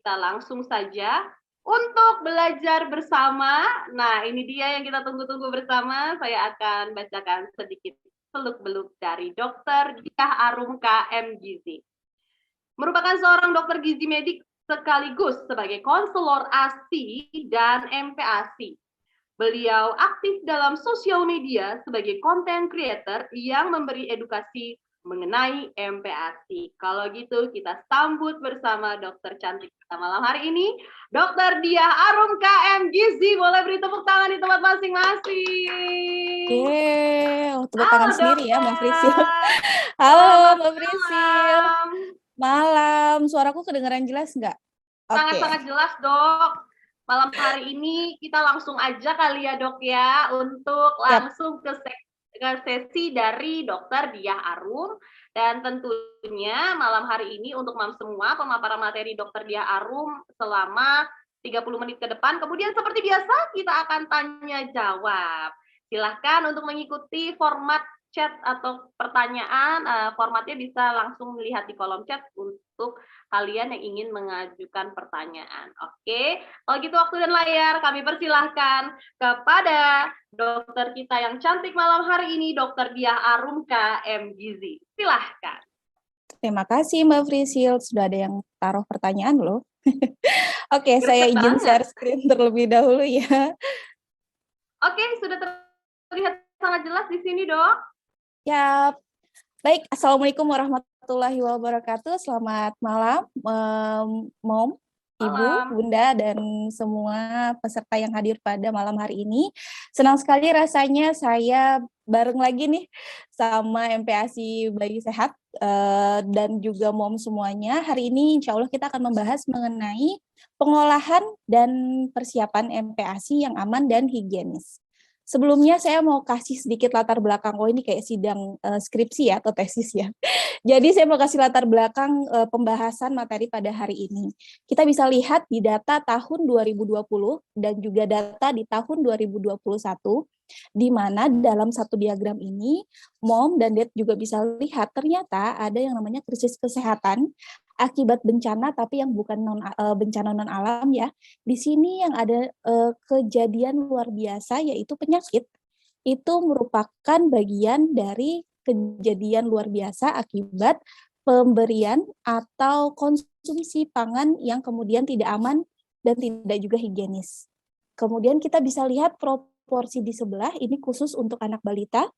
kita langsung saja untuk belajar bersama. Nah, ini dia yang kita tunggu-tunggu bersama. Saya akan bacakan sedikit seluk-beluk dari Dr. Diah Arumka MGizi. Merupakan seorang dokter gizi medik sekaligus sebagai konselor ASI dan MPASI. Beliau aktif dalam sosial media sebagai content creator yang memberi edukasi mengenai MPASI. Kalau gitu kita sambut bersama dokter cantik kita malam hari ini, Dr. Diah Arumka MGizi. Boleh beri tepuk tangan di tempat masing-masing. Tepuk tangan sendiri ya, Mbak Prisil. Halo, Mbak Prisil. Malam, suaraku kedengaran jelas nggak? Sangat-sangat jelas, Dok. Malam hari ini kita langsung aja kali ya, Dok ya, untuk langsung ke sesi dari Dr. Diah Arum. Dan tentunya malam hari ini untuk semua pemaparan materi Dr. Diah Arum selama 30 menit ke depan. Kemudian seperti biasa kita akan tanya jawab. Silahkan untuk mengikuti format chat atau pertanyaan, formatnya bisa langsung melihat di kolom chat untuk kalian yang ingin mengajukan pertanyaan. Oke, kalau gitu waktu dan layar kami persilahkan kepada dokter kita yang cantik malam hari ini, Dr. Diah Arumka MGizi. Silahkan. Terima kasih Mbak Prisil, sudah ada yang taruh pertanyaan loh. Oke, saya izin share screen terlebih dahulu ya. Oke, sudah terlihat sangat jelas di sini, Dok. Ya, baik. Assalamualaikum warahmatullahi wabarakatuh. Selamat malam, Mom, Ibu, Bunda, dan semua peserta yang hadir pada malam hari ini. Senang sekali rasanya saya bareng lagi nih sama MPASI Bayi Sehat dan juga Mom semuanya. Hari ini insya Allah kita akan membahas mengenai pengolahan dan persiapan MPASI yang aman dan higienis. Sebelumnya saya mau kasih sedikit latar belakang. Oh, ini kayak sidang skripsi ya atau tesis ya. Jadi saya mau kasih latar belakang pembahasan materi pada hari ini. Kita bisa lihat di data tahun 2020 dan juga data di tahun 2021, di mana dalam satu diagram ini, Mom dan Dad juga bisa lihat ternyata ada yang namanya krisis kesehatan akibat bencana, tapi yang bukan bencana non alam ya. Di sini yang ada kejadian luar biasa yaitu penyakit. Itu merupakan bagian dari kejadian luar biasa akibat pemberian atau konsumsi pangan yang kemudian tidak aman dan tidak juga higienis. Kemudian kita bisa lihat proporsi di sebelah, ini khusus untuk anak balita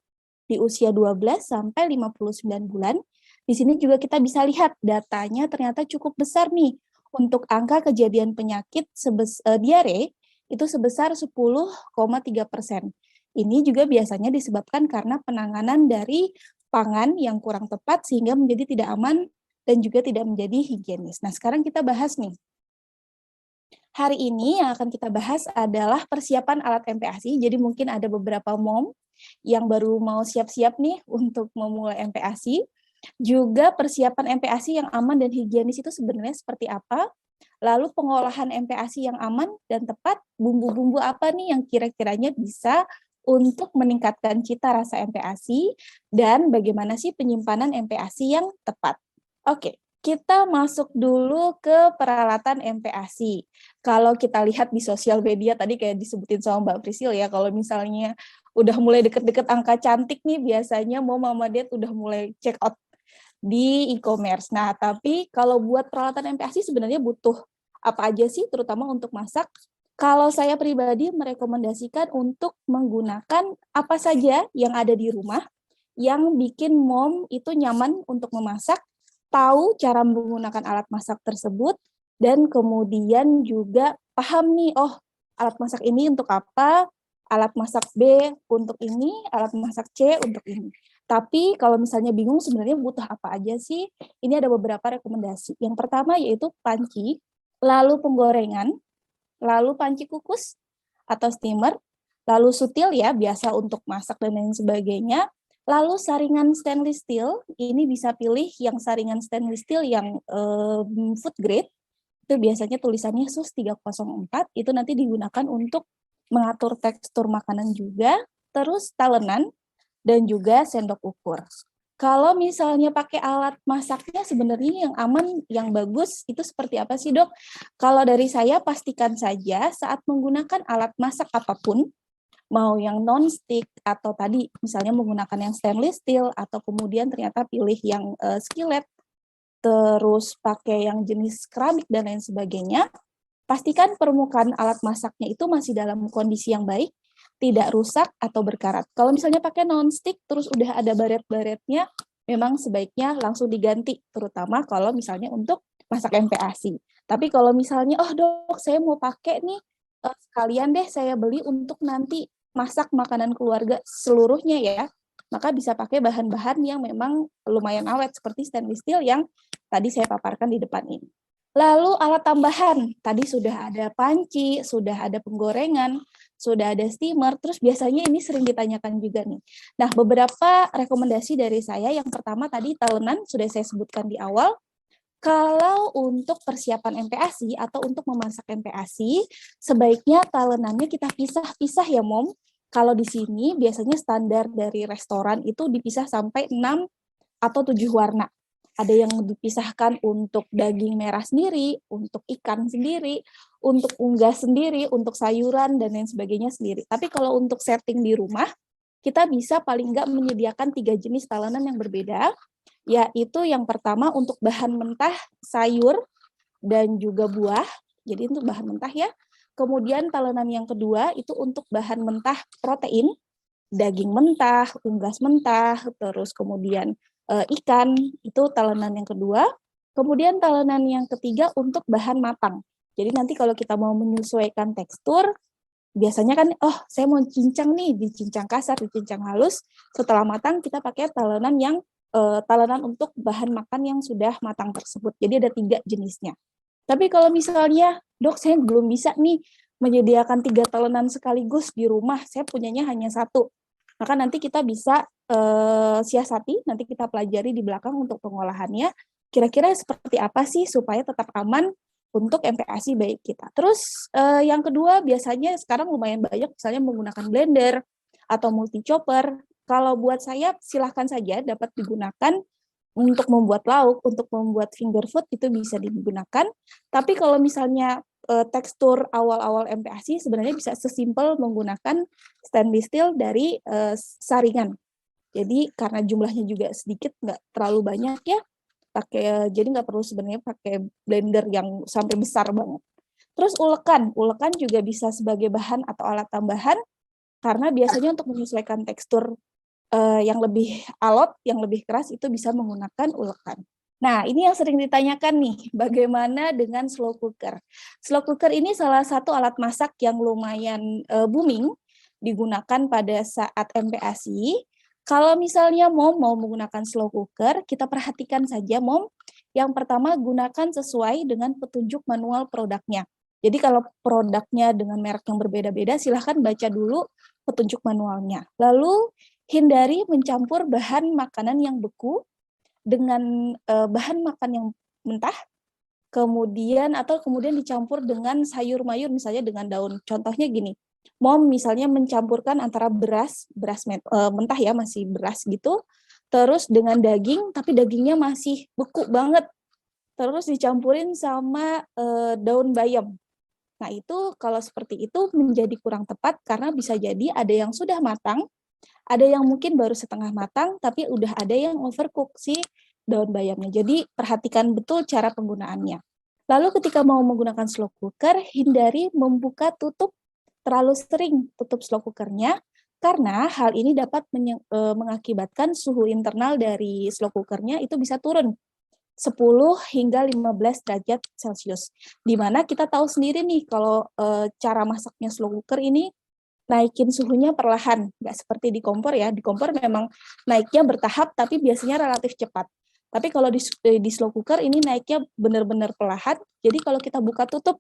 di usia 12 sampai 59 bulan. Di sini juga kita bisa lihat datanya ternyata cukup besar nih untuk angka kejadian penyakit diare itu sebesar 10,3%. Ini juga biasanya disebabkan karena penanganan dari pangan yang kurang tepat sehingga menjadi tidak aman dan juga tidak menjadi higienis. Nah, sekarang kita bahas nih. Hari ini yang akan kita bahas adalah persiapan alat MPASI. Jadi mungkin ada beberapa mom yang baru mau siap-siap nih untuk memulai MPASI. Juga persiapan MPASI yang aman dan higienis itu sebenarnya seperti apa? Lalu pengolahan MPASI yang aman dan tepat, bumbu-bumbu apa nih yang kira-kiranya bisa untuk meningkatkan cita rasa MPASI, dan bagaimana sih penyimpanan MPASI yang tepat. Oke, kita masuk dulu ke peralatan MPASI. Kalau kita lihat di sosial media tadi kayak disebutin sama Mbak Prisil ya, kalau misalnya udah mulai deket-deket angka cantik nih, biasanya Mama Dad udah mulai check out di e-commerce. Nah, tapi kalau buat peralatan MPASI sebenarnya butuh apa aja sih, terutama untuk masak? Kalau saya pribadi merekomendasikan untuk menggunakan apa saja yang ada di rumah, yang bikin mom itu nyaman untuk memasak, tahu cara menggunakan alat masak tersebut, dan kemudian juga paham nih, oh alat masak ini untuk apa, alat masak B untuk ini, alat masak C untuk ini. Tapi kalau misalnya bingung sebenarnya butuh apa aja sih, ini ada beberapa rekomendasi. Yang pertama yaitu panci, lalu penggorengan, lalu panci kukus atau steamer, lalu sutil ya, biasa untuk masak dan lain sebagainya, lalu saringan stainless steel, ini bisa pilih yang saringan stainless steel yang food grade, itu biasanya tulisannya SUS 304, itu nanti digunakan untuk mengatur tekstur makanan juga, terus talenan, dan juga sendok ukur. Kalau misalnya pakai alat masaknya sebenarnya yang aman, yang bagus itu seperti apa sih, Dok? Kalau dari saya pastikan saja saat menggunakan alat masak apapun, mau yang non-stick atau tadi misalnya menggunakan yang stainless steel atau kemudian ternyata pilih yang skillet, terus pakai yang jenis keramik dan lain sebagainya, pastikan permukaan alat masaknya itu masih dalam kondisi yang baik, tidak rusak atau berkarat. Kalau misalnya pakai non-stick terus udah ada baret-baretnya, memang sebaiknya langsung diganti, terutama kalau misalnya untuk masak MPASI. Tapi kalau misalnya, oh dok, saya mau pakai nih, sekalian deh saya beli untuk nanti masak makanan keluarga seluruhnya ya, maka bisa pakai bahan-bahan yang memang lumayan awet seperti stainless steel yang tadi saya paparkan di depan ini. Lalu alat tambahan, tadi sudah ada panci, sudah ada penggorengan, sudah ada steamer, terus biasanya ini sering ditanyakan juga nih. Nah, beberapa rekomendasi dari saya, yang pertama tadi talenan, sudah saya sebutkan di awal. Kalau untuk persiapan MPASI atau untuk memasak MPASI, sebaiknya talenannya kita pisah-pisah ya, Mom. Kalau di sini biasanya standar dari restoran itu dipisah sampai 6 atau 7 warna. Ada yang dipisahkan untuk daging merah sendiri, untuk ikan sendiri, untuk unggas sendiri, untuk sayuran, dan lain sebagainya sendiri. Tapi kalau untuk setting di rumah, kita bisa paling nggak menyediakan 3 jenis talenan yang berbeda, yaitu yang pertama untuk bahan mentah, sayur, dan juga buah. Jadi untuk bahan mentah ya. Kemudian talenan yang kedua itu untuk bahan mentah protein, daging mentah, unggas mentah, terus kemudian ikan, itu talenan yang kedua. Kemudian talenan yang ketiga untuk bahan matang. Jadi nanti kalau kita mau menyesuaikan tekstur, biasanya kan, oh saya mau cincang nih, dicincang kasar, dicincang halus. Setelah matang kita pakai talenan yang talenan untuk bahan makan yang sudah matang tersebut. Jadi ada 3 jenisnya. Tapi kalau misalnya, dok saya belum bisa nih menyediakan 3 talenan sekaligus di rumah, saya punyanya hanya 1. Maka nanti kita bisa siasati, nanti kita pelajari di belakang untuk pengolahannya, kira-kira seperti apa sih supaya tetap aman untuk MPASI baik kita. Terus yang kedua biasanya sekarang lumayan banyak misalnya menggunakan blender atau multi chopper. Kalau buat saya silahkan saja dapat digunakan untuk membuat lauk, untuk membuat finger food itu bisa digunakan. Tapi kalau misalnya tekstur awal-awal MPASI sebenarnya bisa sesimpel menggunakan stainless steel dari saringan. Jadi karena jumlahnya juga sedikit, nggak terlalu banyak ya, jadi nggak perlu sebenarnya pakai blender yang sampai besar banget. Terus ulekan juga bisa sebagai bahan atau alat tambahan karena biasanya untuk menyesuaikan tekstur yang lebih alot, yang lebih keras itu bisa menggunakan ulekan. Nah, ini yang sering ditanyakan nih, bagaimana dengan slow cooker? Slow cooker ini salah satu alat masak yang lumayan booming, digunakan pada saat MPASI. Kalau misalnya Mom mau menggunakan slow cooker, kita perhatikan saja Mom, yang pertama gunakan sesuai dengan petunjuk manual produknya. Jadi kalau produknya dengan merek yang berbeda-beda, silahkan baca dulu petunjuk manualnya. Lalu hindari mencampur bahan makanan yang beku dengan bahan makan yang mentah, kemudian dicampur dengan sayur mayur misalnya dengan daun. Contohnya gini, Mom misalnya mencampurkan antara beras mentah ya, masih beras gitu, terus dengan daging tapi dagingnya masih beku banget, terus dicampurin sama daun bayam. Nah itu kalau seperti itu menjadi kurang tepat karena bisa jadi ada yang sudah matang, ada yang mungkin baru setengah matang, tapi udah ada yang overcook si daun bayamnya. Jadi perhatikan betul cara penggunaannya. Lalu ketika mau menggunakan slow cooker, hindari membuka tutup terlalu sering tutup slow cookernya, karena hal ini dapat mengakibatkan suhu internal dari slow cookernya itu bisa turun 10 hingga 15 derajat Celcius. Di mana kita tahu sendiri nih kalau cara masaknya slow cooker ini naikin suhunya perlahan, nggak seperti di kompor ya. Di kompor memang naiknya bertahap, tapi biasanya relatif cepat. Tapi kalau di slow cooker ini naiknya benar-benar perlahan. Jadi kalau kita buka tutup,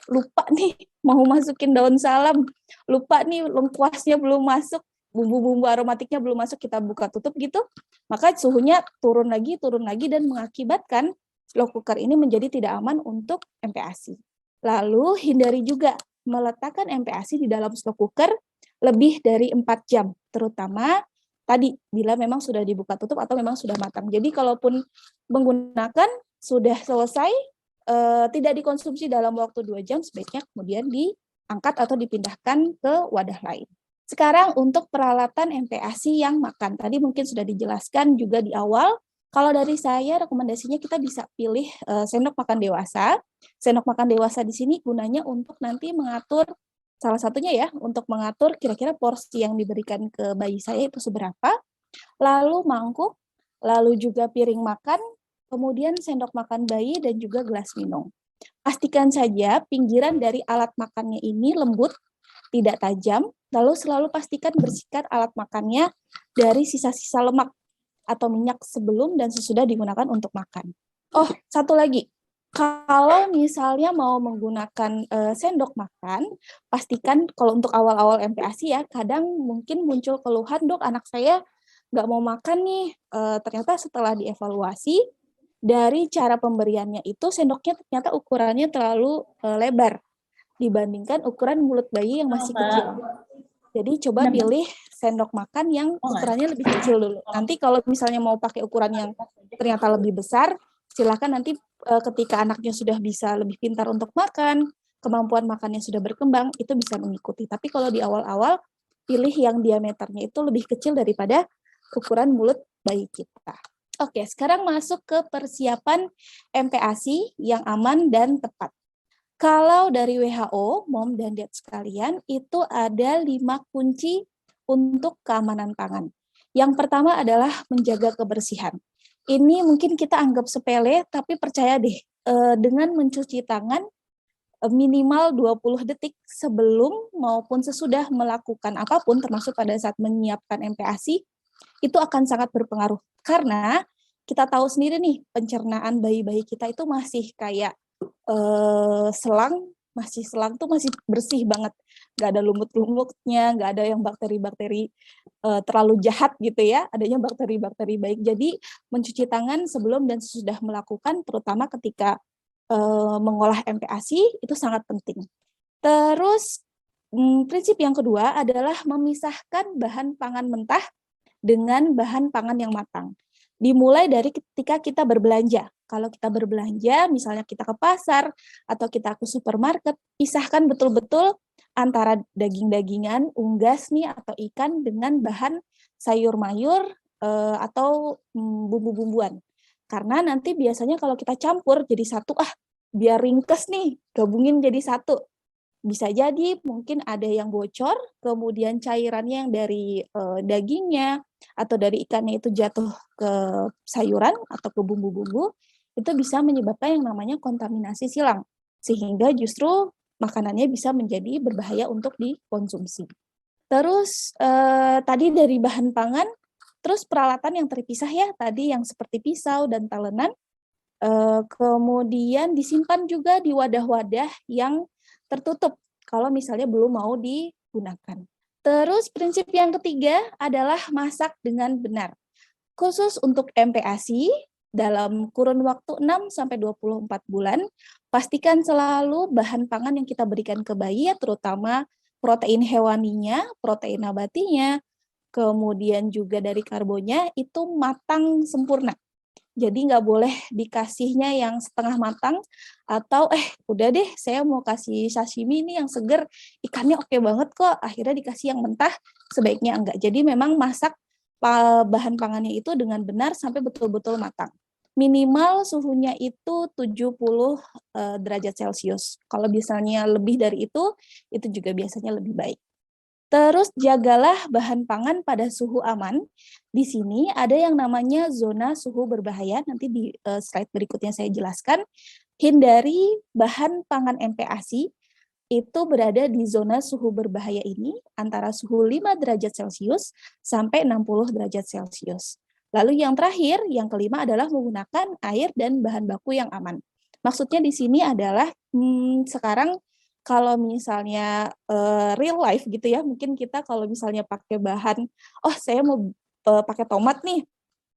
lupa nih mau masukin daun salam, lupa nih lengkuasnya belum masuk, bumbu-bumbu aromatiknya belum masuk, kita buka tutup gitu, maka suhunya turun lagi dan mengakibatkan slow cooker ini menjadi tidak aman untuk MPASI. Lalu hindari juga meletakkan MPASI di dalam slow cooker lebih dari 4 jam, terutama tadi bila memang sudah dibuka tutup atau memang sudah matang. Jadi kalaupun menggunakan sudah selesai, tidak dikonsumsi dalam waktu 2 jam, sebaiknya kemudian diangkat atau dipindahkan ke wadah lain. Sekarang untuk peralatan MPASI yang makan, tadi mungkin sudah dijelaskan juga di awal. Kalau dari saya rekomendasinya kita bisa pilih sendok makan dewasa. Sendok makan dewasa di sini gunanya untuk nanti mengatur, salah satunya ya, untuk mengatur kira-kira porsi yang diberikan ke bayi saya itu seberapa, lalu mangkuk, lalu juga piring makan, kemudian sendok makan bayi dan juga gelas minum. Pastikan saja pinggiran dari alat makannya ini lembut, tidak tajam, lalu selalu pastikan bersihkan alat makannya dari sisa-sisa lemak atau minyak sebelum dan sesudah digunakan untuk makan. Oh, satu lagi. Kalau misalnya mau menggunakan sendok makan, pastikan kalau untuk awal-awal MPASI ya, kadang mungkin muncul keluhan, dok anak saya nggak mau makan nih. Ternyata setelah dievaluasi, dari cara pemberiannya itu sendoknya ternyata ukurannya terlalu lebar dibandingkan ukuran mulut bayi yang masih kecil. Jadi coba pilih sendok makan yang ukurannya lebih kecil dulu. Nanti kalau misalnya mau pakai ukuran yang ternyata lebih besar, silakan nanti ketika anaknya sudah bisa lebih pintar untuk makan, kemampuan makannya sudah berkembang, itu bisa mengikuti. Tapi kalau di awal-awal, pilih yang diameternya itu lebih kecil daripada ukuran mulut bayi kita. Oke, sekarang masuk ke persiapan MPASI yang aman dan tepat. Kalau dari WHO, Mom dan Dad sekalian, itu ada 5 kunci untuk keamanan pangan. Yang pertama adalah menjaga kebersihan. Ini mungkin kita anggap sepele, tapi percaya deh, dengan mencuci tangan minimal 20 detik sebelum maupun sesudah melakukan apapun, termasuk pada saat menyiapkan MPASI, itu akan sangat berpengaruh. Karena kita tahu sendiri nih, pencernaan bayi-bayi kita itu masih kayak selang tuh masih bersih banget, nggak ada lumut-lumutnya, nggak ada yang bakteri-bakteri terlalu jahat gitu ya, adanya bakteri-bakteri baik. Jadi mencuci tangan sebelum dan sesudah melakukan, terutama ketika mengolah MPASI itu sangat penting. Terus prinsip yang kedua adalah memisahkan bahan pangan mentah dengan bahan pangan yang matang. Dimulai dari ketika kita berbelanja. Kalau kita berbelanja, misalnya kita ke pasar atau kita ke supermarket, pisahkan betul-betul antara daging-dagingan, unggas nih atau ikan dengan bahan sayur mayur atau bumbu-bumbuan. Karena nanti biasanya kalau kita campur jadi satu, biar ringkes nih, gabungin jadi satu. Bisa jadi mungkin ada yang bocor, kemudian cairannya yang dari dagingnya atau dari ikannya itu jatuh ke sayuran atau ke bumbu-bumbu, itu bisa menyebabkan yang namanya kontaminasi silang, sehingga justru makanannya bisa menjadi berbahaya untuk dikonsumsi. Terus tadi dari bahan pangan, terus peralatan yang terpisah ya, tadi yang seperti pisau dan talenan, kemudian disimpan juga di wadah-wadah yang tertutup kalau misalnya belum mau digunakan. Terus prinsip yang ketiga adalah masak dengan benar. Khusus untuk MPASI, dalam kurun waktu 6-24 bulan, pastikan selalu bahan pangan yang kita berikan ke bayi, ya, terutama protein hewaninya, protein nabatinya, kemudian juga dari karbonnya, itu matang sempurna. Jadi nggak boleh dikasihnya yang setengah matang, atau udah deh saya mau kasih sashimi ini yang seger, ikannya oke banget kok, akhirnya dikasih yang mentah, sebaiknya enggak. Jadi memang masak bahan pangannya itu dengan benar sampai betul-betul matang. Minimal suhunya itu 70 derajat Celcius. Kalau misalnya lebih dari itu juga biasanya lebih baik. Terus jagalah bahan pangan pada suhu aman. Di sini ada yang namanya zona suhu berbahaya, nanti di slide berikutnya saya jelaskan. Hindari bahan pangan MPASI itu berada di zona suhu berbahaya ini antara suhu 5 derajat Celcius sampai 60 derajat Celcius. Lalu yang terakhir, yang kelima adalah menggunakan air dan bahan baku yang aman. Maksudnya di sini adalah sekarang kalau misalnya real life gitu ya, mungkin kita kalau misalnya pakai bahan, saya mau pakai tomat nih,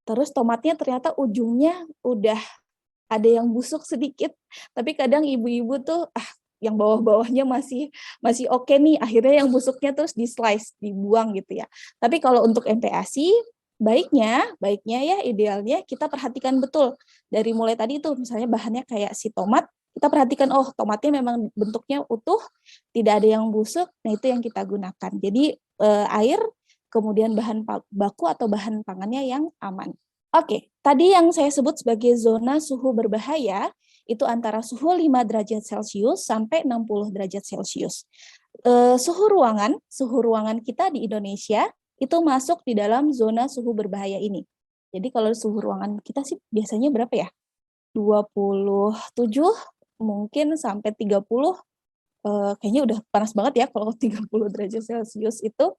terus tomatnya ternyata ujungnya udah ada yang busuk sedikit, tapi kadang ibu-ibu tuh yang bawah-bawahnya masih oke nih, akhirnya yang busuknya terus di slice, dibuang gitu ya. Tapi kalau untuk MPASI, baiknya ya idealnya kita perhatikan betul dari mulai tadi itu, misalnya bahannya kayak si tomat, kita perhatikan, oh tomatnya memang bentuknya utuh, tidak ada yang busuk, nah itu yang kita gunakan. Jadi air, kemudian bahan baku atau bahan pangannya yang aman. Oke, tadi yang saya sebut sebagai zona suhu berbahaya, itu antara suhu 5 derajat Celcius sampai 60 derajat Celcius. Suhu ruangan kita di Indonesia itu masuk di dalam zona suhu berbahaya ini. Jadi kalau suhu ruangan kita sih biasanya berapa ya? 27 mungkin sampai 30, kayaknya udah panas banget ya kalau 30 derajat Celcius itu,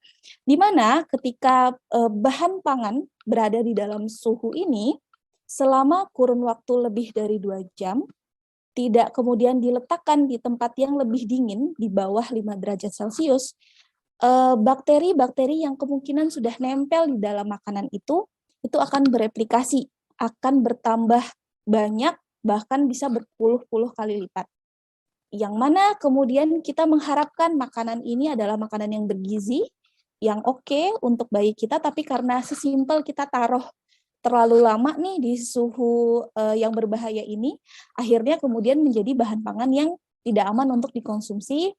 di mana ketika bahan pangan berada di dalam suhu ini, selama kurun waktu lebih dari 2 jam, tidak kemudian diletakkan di tempat yang lebih dingin, di bawah 5 derajat Celcius, bakteri-bakteri yang kemungkinan sudah nempel di dalam makanan itu akan bereplikasi, akan bertambah banyak, bahkan bisa berpuluh-puluh kali lipat. Yang mana kemudian kita mengharapkan makanan ini adalah makanan yang bergizi, yang oke untuk bayi kita, tapi karena sesimpel kita taruh terlalu lama nih di suhu yang berbahaya ini, akhirnya kemudian menjadi bahan pangan yang tidak aman untuk dikonsumsi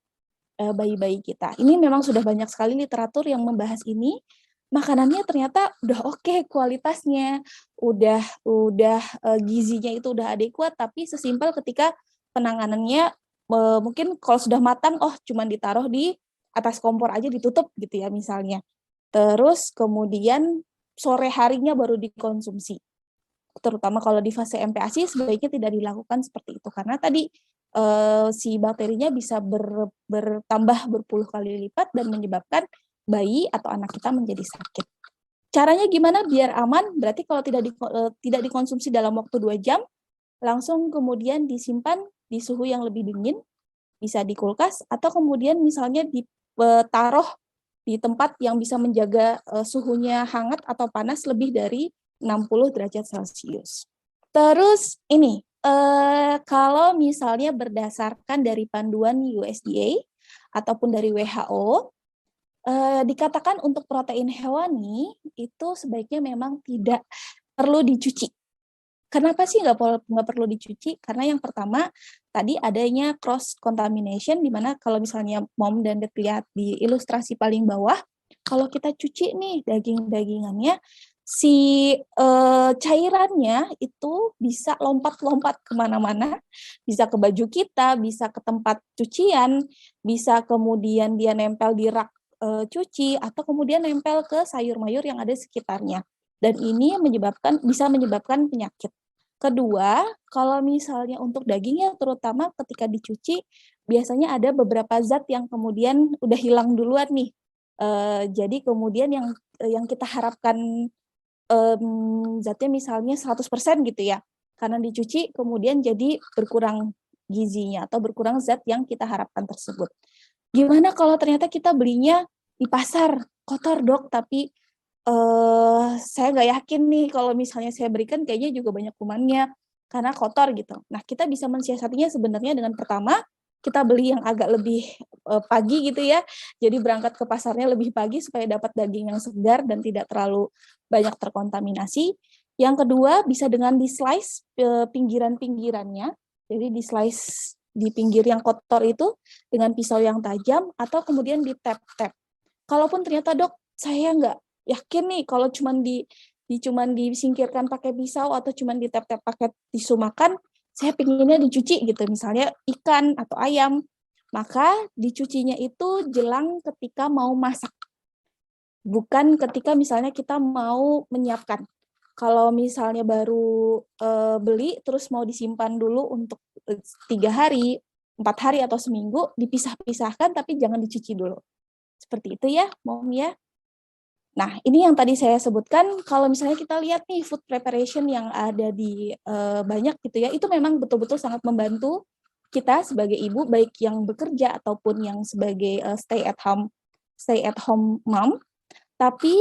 bayi-bayi kita. Ini memang sudah banyak sekali literatur yang membahas ini. Makanannya ternyata udah oke kualitasnya, udah gizinya itu udah adekuat, tapi sesimpel ketika penanganannya mungkin kalau sudah matang, cuman ditaruh di atas kompor aja ditutup gitu ya misalnya. Terus kemudian sore harinya baru dikonsumsi. Terutama kalau di fase MPASI sebaiknya tidak dilakukan seperti itu karena tadi si bakterinya bisa bertambah berpuluh kali lipat dan menyebabkan bayi atau anak kita menjadi sakit. Caranya gimana biar aman? Berarti kalau tidak dikonsumsi dalam waktu 2 jam, langsung kemudian disimpan di suhu yang lebih dingin, bisa di kulkas, atau kemudian misalnya ditaruh di tempat yang bisa menjaga suhunya hangat atau panas lebih dari 60 derajat Celcius. Terus ini, kalau misalnya berdasarkan dari panduan USDA ataupun dari WHO, dikatakan untuk protein hewani itu sebaiknya memang tidak perlu dicuci. Kenapa sih nggak perlu dicuci? Karena yang pertama, tadi adanya cross contamination, di mana kalau misalnya Mom dan Dad lihat di ilustrasi paling bawah, kalau kita cuci nih daging-dagingannya, si cairannya itu bisa lompat-lompat kemana-mana, bisa ke baju kita, bisa ke tempat cucian, bisa kemudian dia nempel di rak cuci, atau kemudian nempel ke sayur-mayur yang ada sekitarnya. Dan ini bisa menyebabkan penyakit. Kedua, kalau misalnya untuk dagingnya terutama ketika dicuci, biasanya ada beberapa zat yang kemudian udah hilang duluan nih. Jadi kemudian yang kita harapkan zatnya misalnya 100% gitu ya. Karena dicuci kemudian jadi berkurang gizinya atau berkurang zat yang kita harapkan tersebut. Gimana kalau ternyata kita belinya di pasar, kotor dok, tapi saya nggak yakin nih kalau misalnya saya berikan kayaknya juga banyak kumannya karena kotor gitu. Nah kita bisa mensiasatinya sebenarnya dengan pertama kita beli yang agak lebih pagi gitu ya. Jadi berangkat ke pasarnya lebih pagi supaya dapat daging yang segar dan tidak terlalu banyak terkontaminasi. Yang kedua bisa dengan di slice pinggiran-pinggirannya. Jadi di slice di pinggir yang kotor itu dengan pisau yang tajam atau kemudian di tap-tap. Kalaupun ternyata dok saya nggak yakin nih kalau cuman disingkirkan pakai pisau atau cuman di tap-tap pakai tisu makan, saya pinginnya dicuci gitu, misalnya ikan atau ayam, maka dicucinya itu jelang ketika mau masak, bukan ketika misalnya kita mau menyiapkan. Kalau misalnya baru beli terus mau disimpan dulu untuk 3 hari, 4 hari atau seminggu, dipisah-pisahkan tapi jangan dicuci dulu. Seperti itu ya, Mom ya. Nah, ini yang tadi saya sebutkan, kalau misalnya kita lihat nih food preparation yang ada di banyak gitu ya, itu memang betul-betul sangat membantu kita sebagai ibu, baik yang bekerja ataupun yang sebagai stay at home mom. Tapi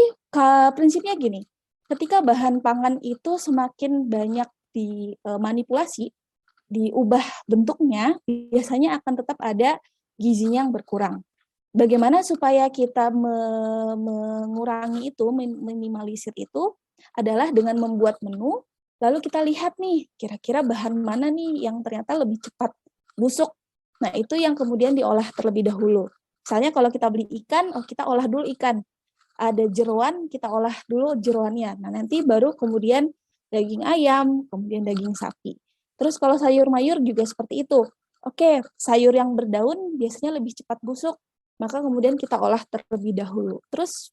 prinsipnya gini, ketika bahan pangan itu semakin banyak dimanipulasi, diubah bentuknya, biasanya akan tetap ada gizinya yang berkurang. Bagaimana supaya kita mengurangi itu, minimalisir itu, adalah dengan membuat menu, lalu kita lihat nih, kira-kira bahan mana nih yang ternyata lebih cepat busuk. Nah, itu yang kemudian diolah terlebih dahulu. Misalnya kalau kita beli ikan, kita olah dulu ikan. Ada jeroan, kita olah dulu jeroannya. Nah, nanti baru kemudian daging ayam, kemudian daging sapi. Terus kalau sayur mayur juga seperti itu. Oke, sayur yang berdaun biasanya lebih cepat busuk, maka kemudian kita olah terlebih dahulu. Terus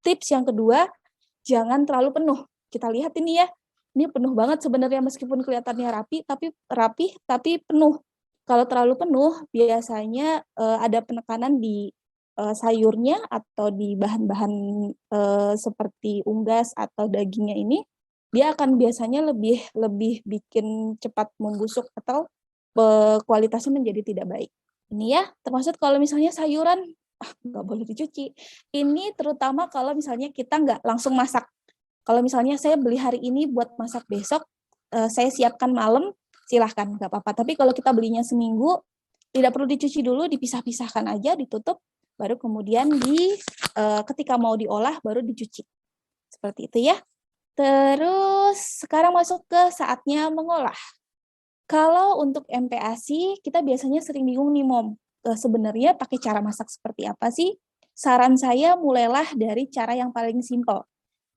tips yang kedua, jangan terlalu penuh. Kita lihat ini ya, ini penuh banget sebenarnya meskipun kelihatannya rapi tapi penuh. Kalau terlalu penuh, biasanya ada penekanan di sayurnya atau di bahan-bahan seperti unggas atau dagingnya ini, dia akan biasanya lebih bikin cepat membusuk atau kualitasnya menjadi tidak baik. Ini ya, termasuk kalau misalnya sayuran, nggak boleh dicuci. Ini terutama kalau misalnya kita nggak langsung masak. Kalau misalnya saya beli hari ini buat masak besok, saya siapkan malam, silahkan, nggak apa-apa. Tapi kalau kita belinya seminggu, tidak perlu dicuci dulu, dipisah-pisahkan aja, ditutup, baru kemudian ketika mau diolah, baru dicuci. Seperti itu ya. Terus sekarang masuk ke saatnya mengolah. Kalau untuk MPASI, kita biasanya sering bingung nih, Mom. Sebenarnya pakai cara masak seperti apa sih? Saran saya mulailah dari cara yang paling simpel.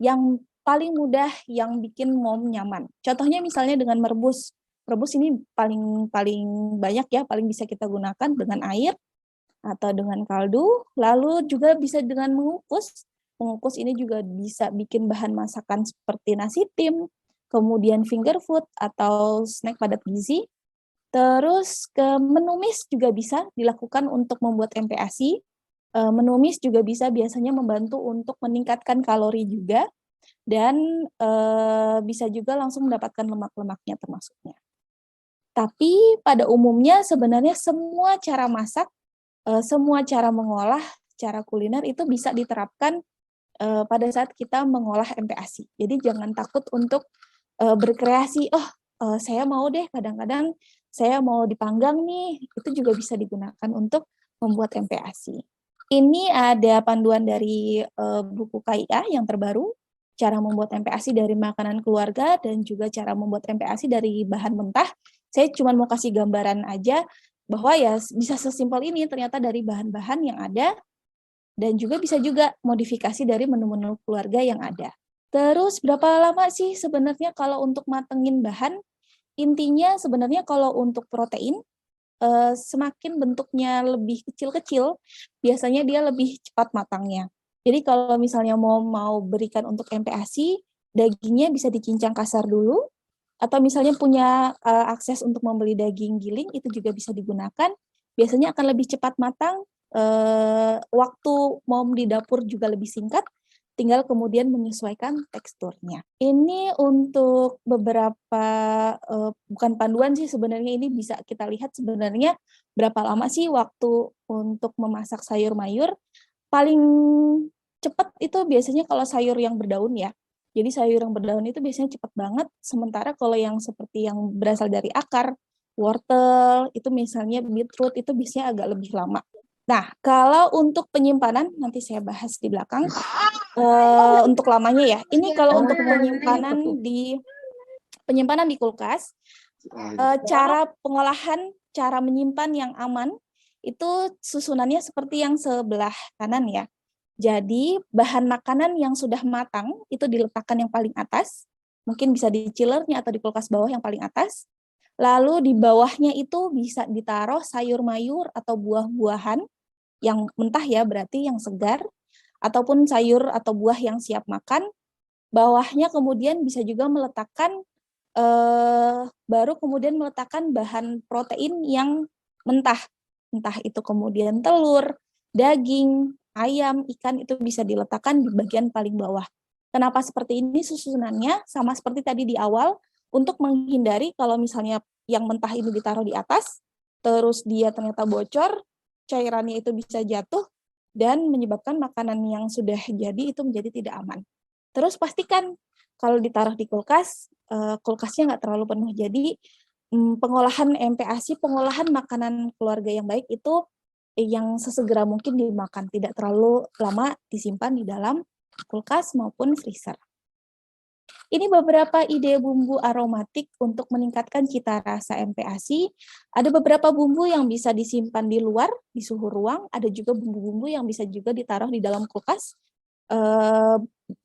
Yang paling mudah, yang bikin Mom nyaman. Contohnya misalnya dengan merebus. Merebus ini paling banyak ya, paling bisa kita gunakan dengan air atau dengan kaldu. Lalu juga bisa dengan mengukus. Mengukus ini juga bisa bikin bahan masakan seperti nasi tim, kemudian finger food atau snack padat gizi. Terus menumis juga bisa dilakukan untuk membuat MPASI. Menumis juga bisa biasanya membantu untuk meningkatkan kalori juga, dan bisa juga langsung mendapatkan lemak-lemaknya termasuknya. Tapi pada umumnya sebenarnya semua cara masak, semua cara mengolah, cara kuliner itu bisa diterapkan pada saat kita mengolah MPASI. Jadi jangan takut untuk berkreasi, saya mau deh kadang-kadang saya mau dipanggang nih, itu juga bisa digunakan untuk membuat MPASI. Ini ada panduan dari buku KIA yang terbaru, cara membuat MPASI dari makanan keluarga dan juga cara membuat MPASI dari bahan mentah. Saya cuma mau kasih gambaran aja bahwa ya bisa sesimpel ini ternyata dari bahan-bahan yang ada, dan juga bisa juga modifikasi dari menu-menu keluarga yang ada. Terus berapa lama sih sebenarnya kalau untuk matengin bahan? Intinya sebenarnya kalau untuk protein, semakin bentuknya lebih kecil-kecil, biasanya dia lebih cepat matangnya. Jadi kalau misalnya mau berikan untuk MPASI, dagingnya bisa dicincang kasar dulu, atau misalnya punya akses untuk membeli daging giling, itu juga bisa digunakan. Biasanya akan lebih cepat matang, waktu mau di dapur juga lebih singkat, tinggal kemudian menyesuaikan teksturnya. Ini untuk beberapa, bukan panduan sih sebenarnya, ini bisa kita lihat sebenarnya berapa lama sih waktu untuk memasak sayur mayur. Paling cepat itu biasanya kalau sayur yang berdaun ya. Jadi sayur yang berdaun itu biasanya cepat banget, sementara kalau yang seperti yang berasal dari akar, wortel, itu misalnya beetroot, itu biasanya agak lebih lama. Nah, kalau untuk penyimpanan, nanti saya bahas di belakang, untuk lamanya ya. Ini kalau untuk penyimpanan di kulkas, cara pengolahan, cara menyimpan yang aman, itu susunannya seperti yang sebelah kanan ya. Jadi bahan makanan yang sudah matang itu diletakkan yang paling atas, mungkin bisa di chillernya atau di kulkas bawah yang paling atas. Lalu di bawahnya itu bisa ditaruh sayur mayur atau buah-buahan yang mentah ya, berarti yang segar, ataupun sayur atau buah yang siap makan. Bawahnya kemudian bisa juga meletakkan, baru kemudian meletakkan bahan protein yang mentah. Entah itu kemudian telur, daging, ayam, ikan, itu bisa diletakkan di bagian paling bawah. Kenapa seperti ini susunannya? Sama seperti tadi di awal, untuk menghindari kalau misalnya yang mentah ini ditaruh di atas, terus dia ternyata bocor, cairannya itu bisa jatuh, dan menyebabkan makanan yang sudah jadi itu menjadi tidak aman. Terus pastikan kalau ditaruh di kulkas, kulkasnya nggak terlalu penuh. Jadi pengolahan MPASI, pengolahan makanan keluarga yang baik itu yang sesegera mungkin dimakan, tidak terlalu lama disimpan di dalam kulkas maupun freezer. Ini beberapa ide bumbu aromatik untuk meningkatkan cita rasa MPASI. Ada beberapa bumbu yang bisa disimpan di luar, di suhu ruang. Ada juga bumbu-bumbu yang bisa juga ditaruh di dalam kulkas.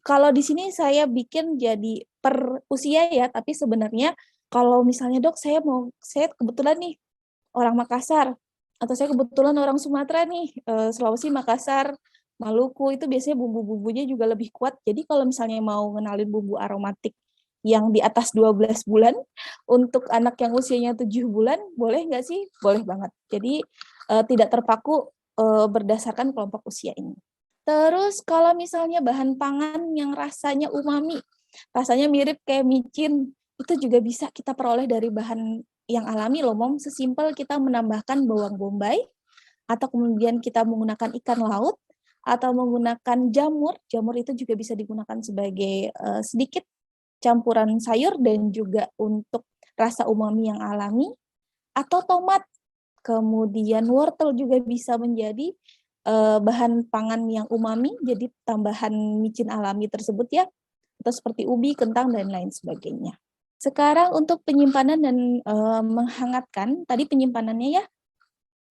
Kalau di sini saya bikin jadi per usia ya, tapi sebenarnya kalau misalnya dok, saya kebetulan nih orang Makassar, atau saya kebetulan orang Sumatera nih, Sulawesi, Makassar, Maluku, itu biasanya bumbu-bumbunya juga lebih kuat. Jadi kalau misalnya mau ngenalin bumbu aromatik yang di atas 12 bulan, untuk anak yang usianya 7 bulan, boleh nggak sih? Boleh banget. Jadi tidak terpaku berdasarkan kelompok usia ini. Terus kalau misalnya bahan pangan yang rasanya umami, rasanya mirip kayak micin, itu juga bisa kita peroleh dari bahan yang alami loh, Mom. Sesimpel kita menambahkan bawang bombay, atau kemudian kita menggunakan ikan laut, atau menggunakan jamur. Jamur itu juga bisa digunakan sebagai sedikit campuran sayur dan juga untuk rasa umami yang alami, atau tomat. Kemudian wortel juga bisa menjadi bahan pangan yang umami, jadi tambahan micin alami tersebut ya, atau seperti ubi, kentang, dan lain sebagainya. Sekarang untuk penyimpanan dan menghangatkan, tadi penyimpanannya ya,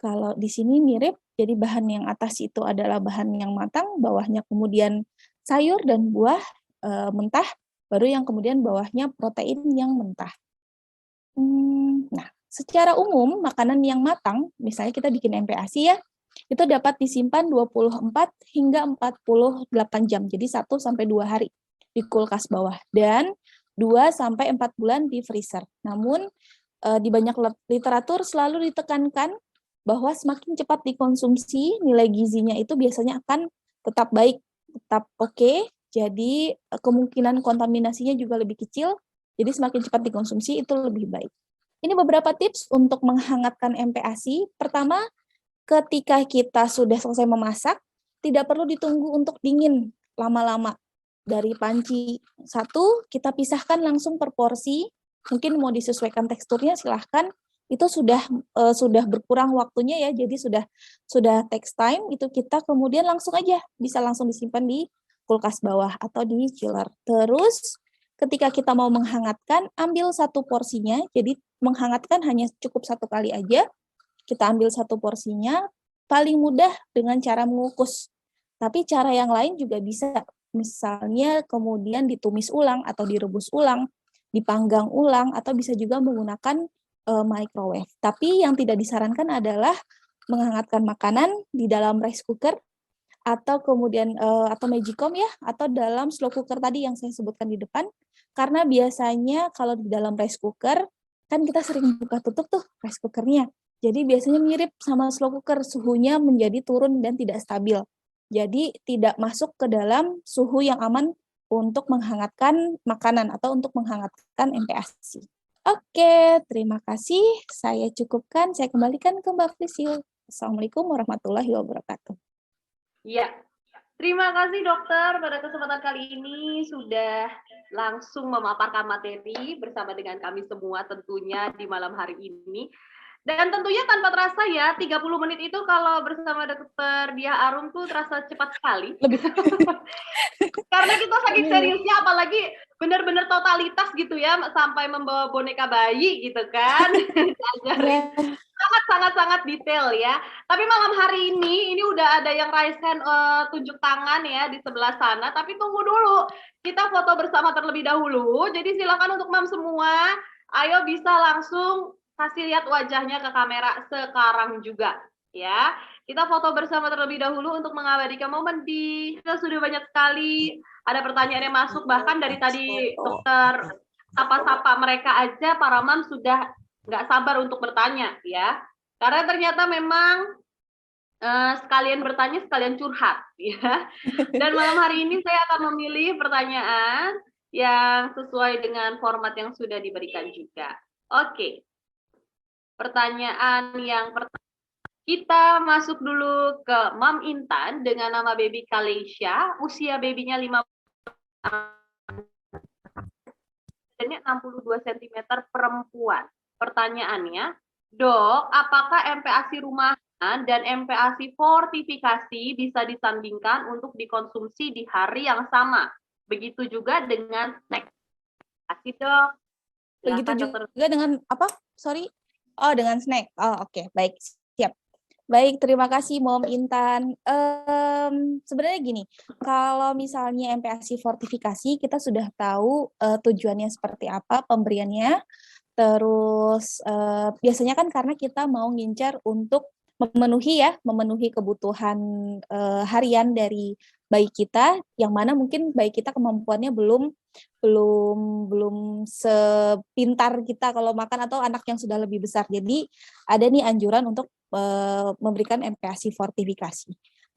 kalau di sini mirip, jadi bahan yang atas itu adalah bahan yang matang, bawahnya kemudian sayur dan buah mentah, baru yang kemudian bawahnya protein yang mentah. Nah, secara umum makanan yang matang, misalnya kita bikin MPASI ya, itu dapat disimpan 24 hingga 48 jam, jadi 1 sampai 2 hari di kulkas bawah, dan 2 sampai 4 bulan di freezer. Namun di banyak literatur selalu ditekankan bahwa semakin cepat dikonsumsi, nilai gizinya itu biasanya akan tetap baik, tetap oke. Jadi kemungkinan kontaminasinya juga lebih kecil, jadi semakin cepat dikonsumsi itu lebih baik. Ini beberapa tips untuk menghangatkan MPASI. Pertama, ketika kita sudah selesai memasak, tidak perlu ditunggu untuk dingin lama-lama. Dari panci satu, kita pisahkan langsung per porsi. Mungkin mau disesuaikan teksturnya, silahkan. Itu sudah berkurang waktunya ya, jadi sudah takes time. Itu kita kemudian langsung aja bisa langsung disimpan di kulkas bawah atau di chiller. Terus ketika kita mau menghangatkan, ambil satu porsinya. Jadi menghangatkan hanya cukup satu kali aja. Kita ambil satu porsinya, paling mudah dengan cara mengukus. Tapi cara yang lain juga bisa. Misalnya kemudian ditumis ulang atau direbus ulang, dipanggang ulang, atau bisa juga menggunakan microwave. Tapi yang tidak disarankan adalah menghangatkan makanan di dalam rice cooker, atau kemudian atau magicom ya, atau dalam slow cooker tadi yang saya sebutkan di depan. Karena biasanya kalau di dalam rice cooker, kan kita sering buka tutup tuh rice cookernya. Jadi biasanya mirip sama slow cooker, suhunya menjadi turun dan tidak stabil. Jadi tidak masuk ke dalam suhu yang aman untuk menghangatkan makanan atau untuk menghangatkan MPASI. Oke, terima kasih. Saya cukupkan. Saya kembalikan ke Mbak Frisil. Assalamualaikum warahmatullahi wabarakatuh. Iya, terima kasih dokter pada kesempatan kali ini sudah langsung memaparkan materi bersama dengan kami semua tentunya di malam hari ini. Dan tentunya tanpa terasa ya, 30 menit itu kalau bersama dokter Diah Arum tuh terasa cepat sekali. Karena kita saking seriusnya, apalagi benar-benar totalitas gitu ya, sampai membawa boneka bayi gitu kan. Sangat detail ya. Tapi malam hari ini udah ada yang raise hand tunjuk tangan ya di sebelah sana. Tapi tunggu dulu, kita foto bersama terlebih dahulu. Jadi silakan untuk mam semua, ayo bisa langsung kasih lihat wajahnya ke kamera sekarang juga ya. Kita foto bersama terlebih dahulu untuk mengabadikan momen kita sudah banyak sekali ada pertanyaan yang masuk, bahkan dari tadi dokter sapa-sapa mereka aja para mam sudah nggak sabar untuk bertanya ya. Karena ternyata memang sekalian bertanya sekalian curhat ya. Dan malam hari ini saya akan memilih pertanyaan yang sesuai dengan format yang sudah diberikan juga. Oke. Pertanyaan yang pertama, kita masuk dulu ke Mam Intan dengan nama baby Kalesia, usia babynya 5 62 cm, perempuan. Pertanyaannya, Dok, apakah MPASI rumahan dan MPASI fortifikasi bisa disandingkan untuk dikonsumsi di hari yang sama? Begitu juga dengan snack. Kasih, Dok. Begitu Silakan, Dokter. juga dengan apa? Sorry. Oh, dengan snack. Oh, oke. Baik. Siap. Baik, terima kasih Mom Intan. Sebenarnya gini, kalau misalnya MPASI fortifikasi, kita sudah tahu tujuannya seperti apa, pemberiannya. Terus biasanya kan karena kita mau ngincar untuk memenuhi kebutuhan harian dari bayi kita, yang mana mungkin bayi kita kemampuannya belum belum belum sepintar kita kalau makan, atau anak yang sudah lebih besar. Jadi ada nih anjuran untuk memberikan MPASI fortifikasi.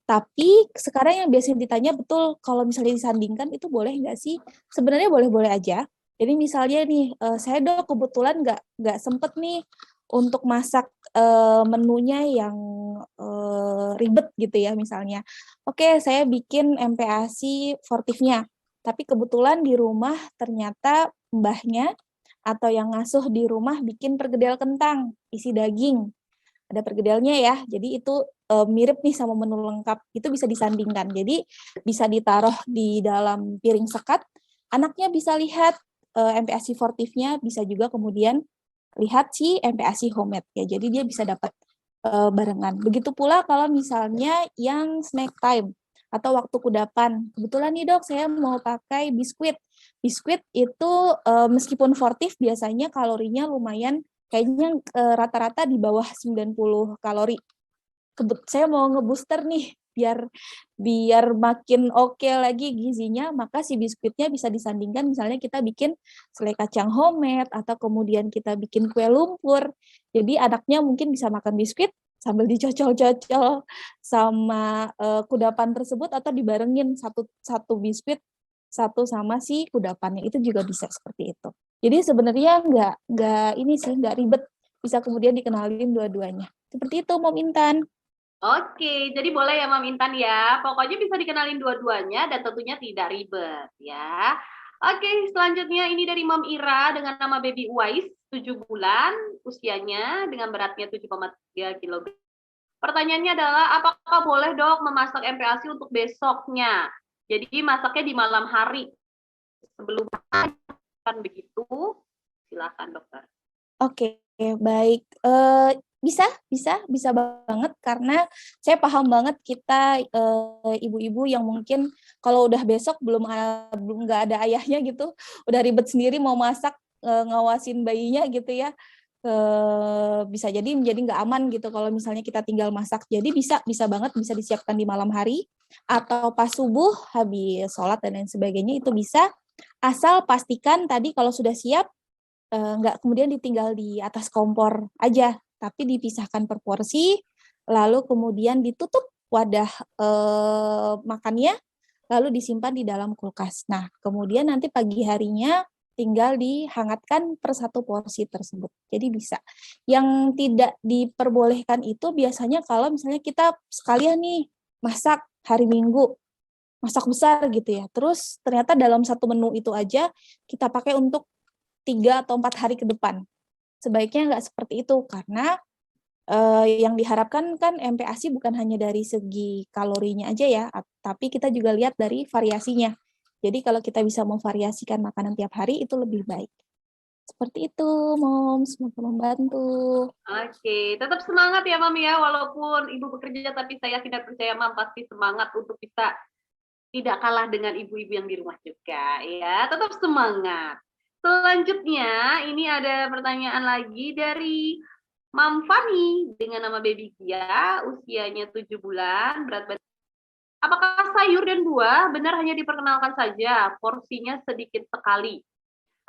Tapi sekarang yang biasanya ditanya, betul, kalau misalnya disandingkan itu boleh nggak sih? Sebenarnya boleh-boleh aja. Jadi misalnya nih, saya Dok kebetulan nggak sempet nih untuk masak menunya yang ribet gitu ya misalnya. Oke, saya bikin MPASI fortifnya. Tapi kebetulan di rumah ternyata mbahnya atau yang ngasuh di rumah bikin pergedel kentang, isi daging. Ada pergedelnya ya, jadi itu mirip nih sama menu lengkap, itu bisa disandingkan. Jadi bisa ditaruh di dalam piring sekat, anaknya bisa lihat MPASI fortifnya, bisa juga kemudian lihat si MPASI homemade ya, jadi dia bisa dapat barengan. Begitu pula kalau misalnya yang snack time atau waktu kudapan, kebetulan nih Dok saya mau pakai biskuit. Biskuit itu meskipun fortif, biasanya kalorinya lumayan, kayaknya rata-rata di bawah 90 kalori. Saya mau ngebooster nih biar makin oke lagi gizinya, maka si biskuitnya bisa disandingkan, misalnya kita bikin selai kacang homemade atau kemudian kita bikin kue lumpur. Jadi anaknya mungkin bisa makan biskuit sambil dicocol-cocol sama kudapan tersebut, atau dibarengin satu biskuit satu sama si kudapannya, itu juga bisa seperti itu. Jadi sebenarnya nggak ribet, bisa kemudian dikenalin dua-duanya. Seperti itu, Mom Intan. Oke, jadi boleh ya Mam Intan ya. Pokoknya bisa dikenalin dua-duanya dan tentunya tidak ribet ya. Oke, selanjutnya ini dari Mam Ira dengan nama Baby Uwais, 7 bulan usianya dengan beratnya 7,3 kg. Pertanyaannya adalah, apakah boleh Dok memasak MPASI untuk besoknya? Jadi masaknya di malam hari sebelum makan, kan begitu? Silakan Dokter. Oke, baik. Bisa banget, karena saya paham banget kita ibu-ibu yang mungkin kalau udah besok belum nggak ada ayahnya gitu, udah ribet sendiri mau masak, ngawasin bayinya gitu ya. Bisa jadi menjadi nggak aman gitu kalau misalnya kita tinggal masak. Jadi bisa banget, bisa disiapkan di malam hari atau pas subuh habis sholat dan lain sebagainya, itu bisa, asal pastikan tadi kalau sudah siap nggak kemudian ditinggal di atas kompor aja, tapi dipisahkan per porsi, lalu kemudian ditutup wadah makannya, lalu disimpan di dalam kulkas. Nah, kemudian nanti pagi harinya tinggal dihangatkan per satu porsi tersebut. Jadi bisa. Yang tidak diperbolehkan itu biasanya kalau misalnya kita sekalian nih masak hari Minggu, masak besar gitu ya, terus ternyata dalam satu menu itu aja kita pakai untuk 3 atau 4 hari ke depan. Sebaiknya nggak seperti itu, karena yang diharapkan kan MPASI bukan hanya dari segi kalorinya aja ya, tapi kita juga lihat dari variasinya. Jadi kalau kita bisa memvariasikan makanan tiap hari, itu lebih baik. Seperti itu, Mom. Semoga membantu. Oke, tetap semangat ya Mam ya, walaupun Ibu bekerja, tapi saya yakin dan percaya Mam pasti semangat untuk bisa tidak kalah dengan ibu-ibu yang di rumah juga ya, tetap semangat. Selanjutnya, ini ada pertanyaan lagi dari Mam Fani dengan nama Baby Kia, usianya 7 bulan, berat badan. Apakah sayur dan buah benar hanya diperkenalkan saja, porsinya sedikit sekali?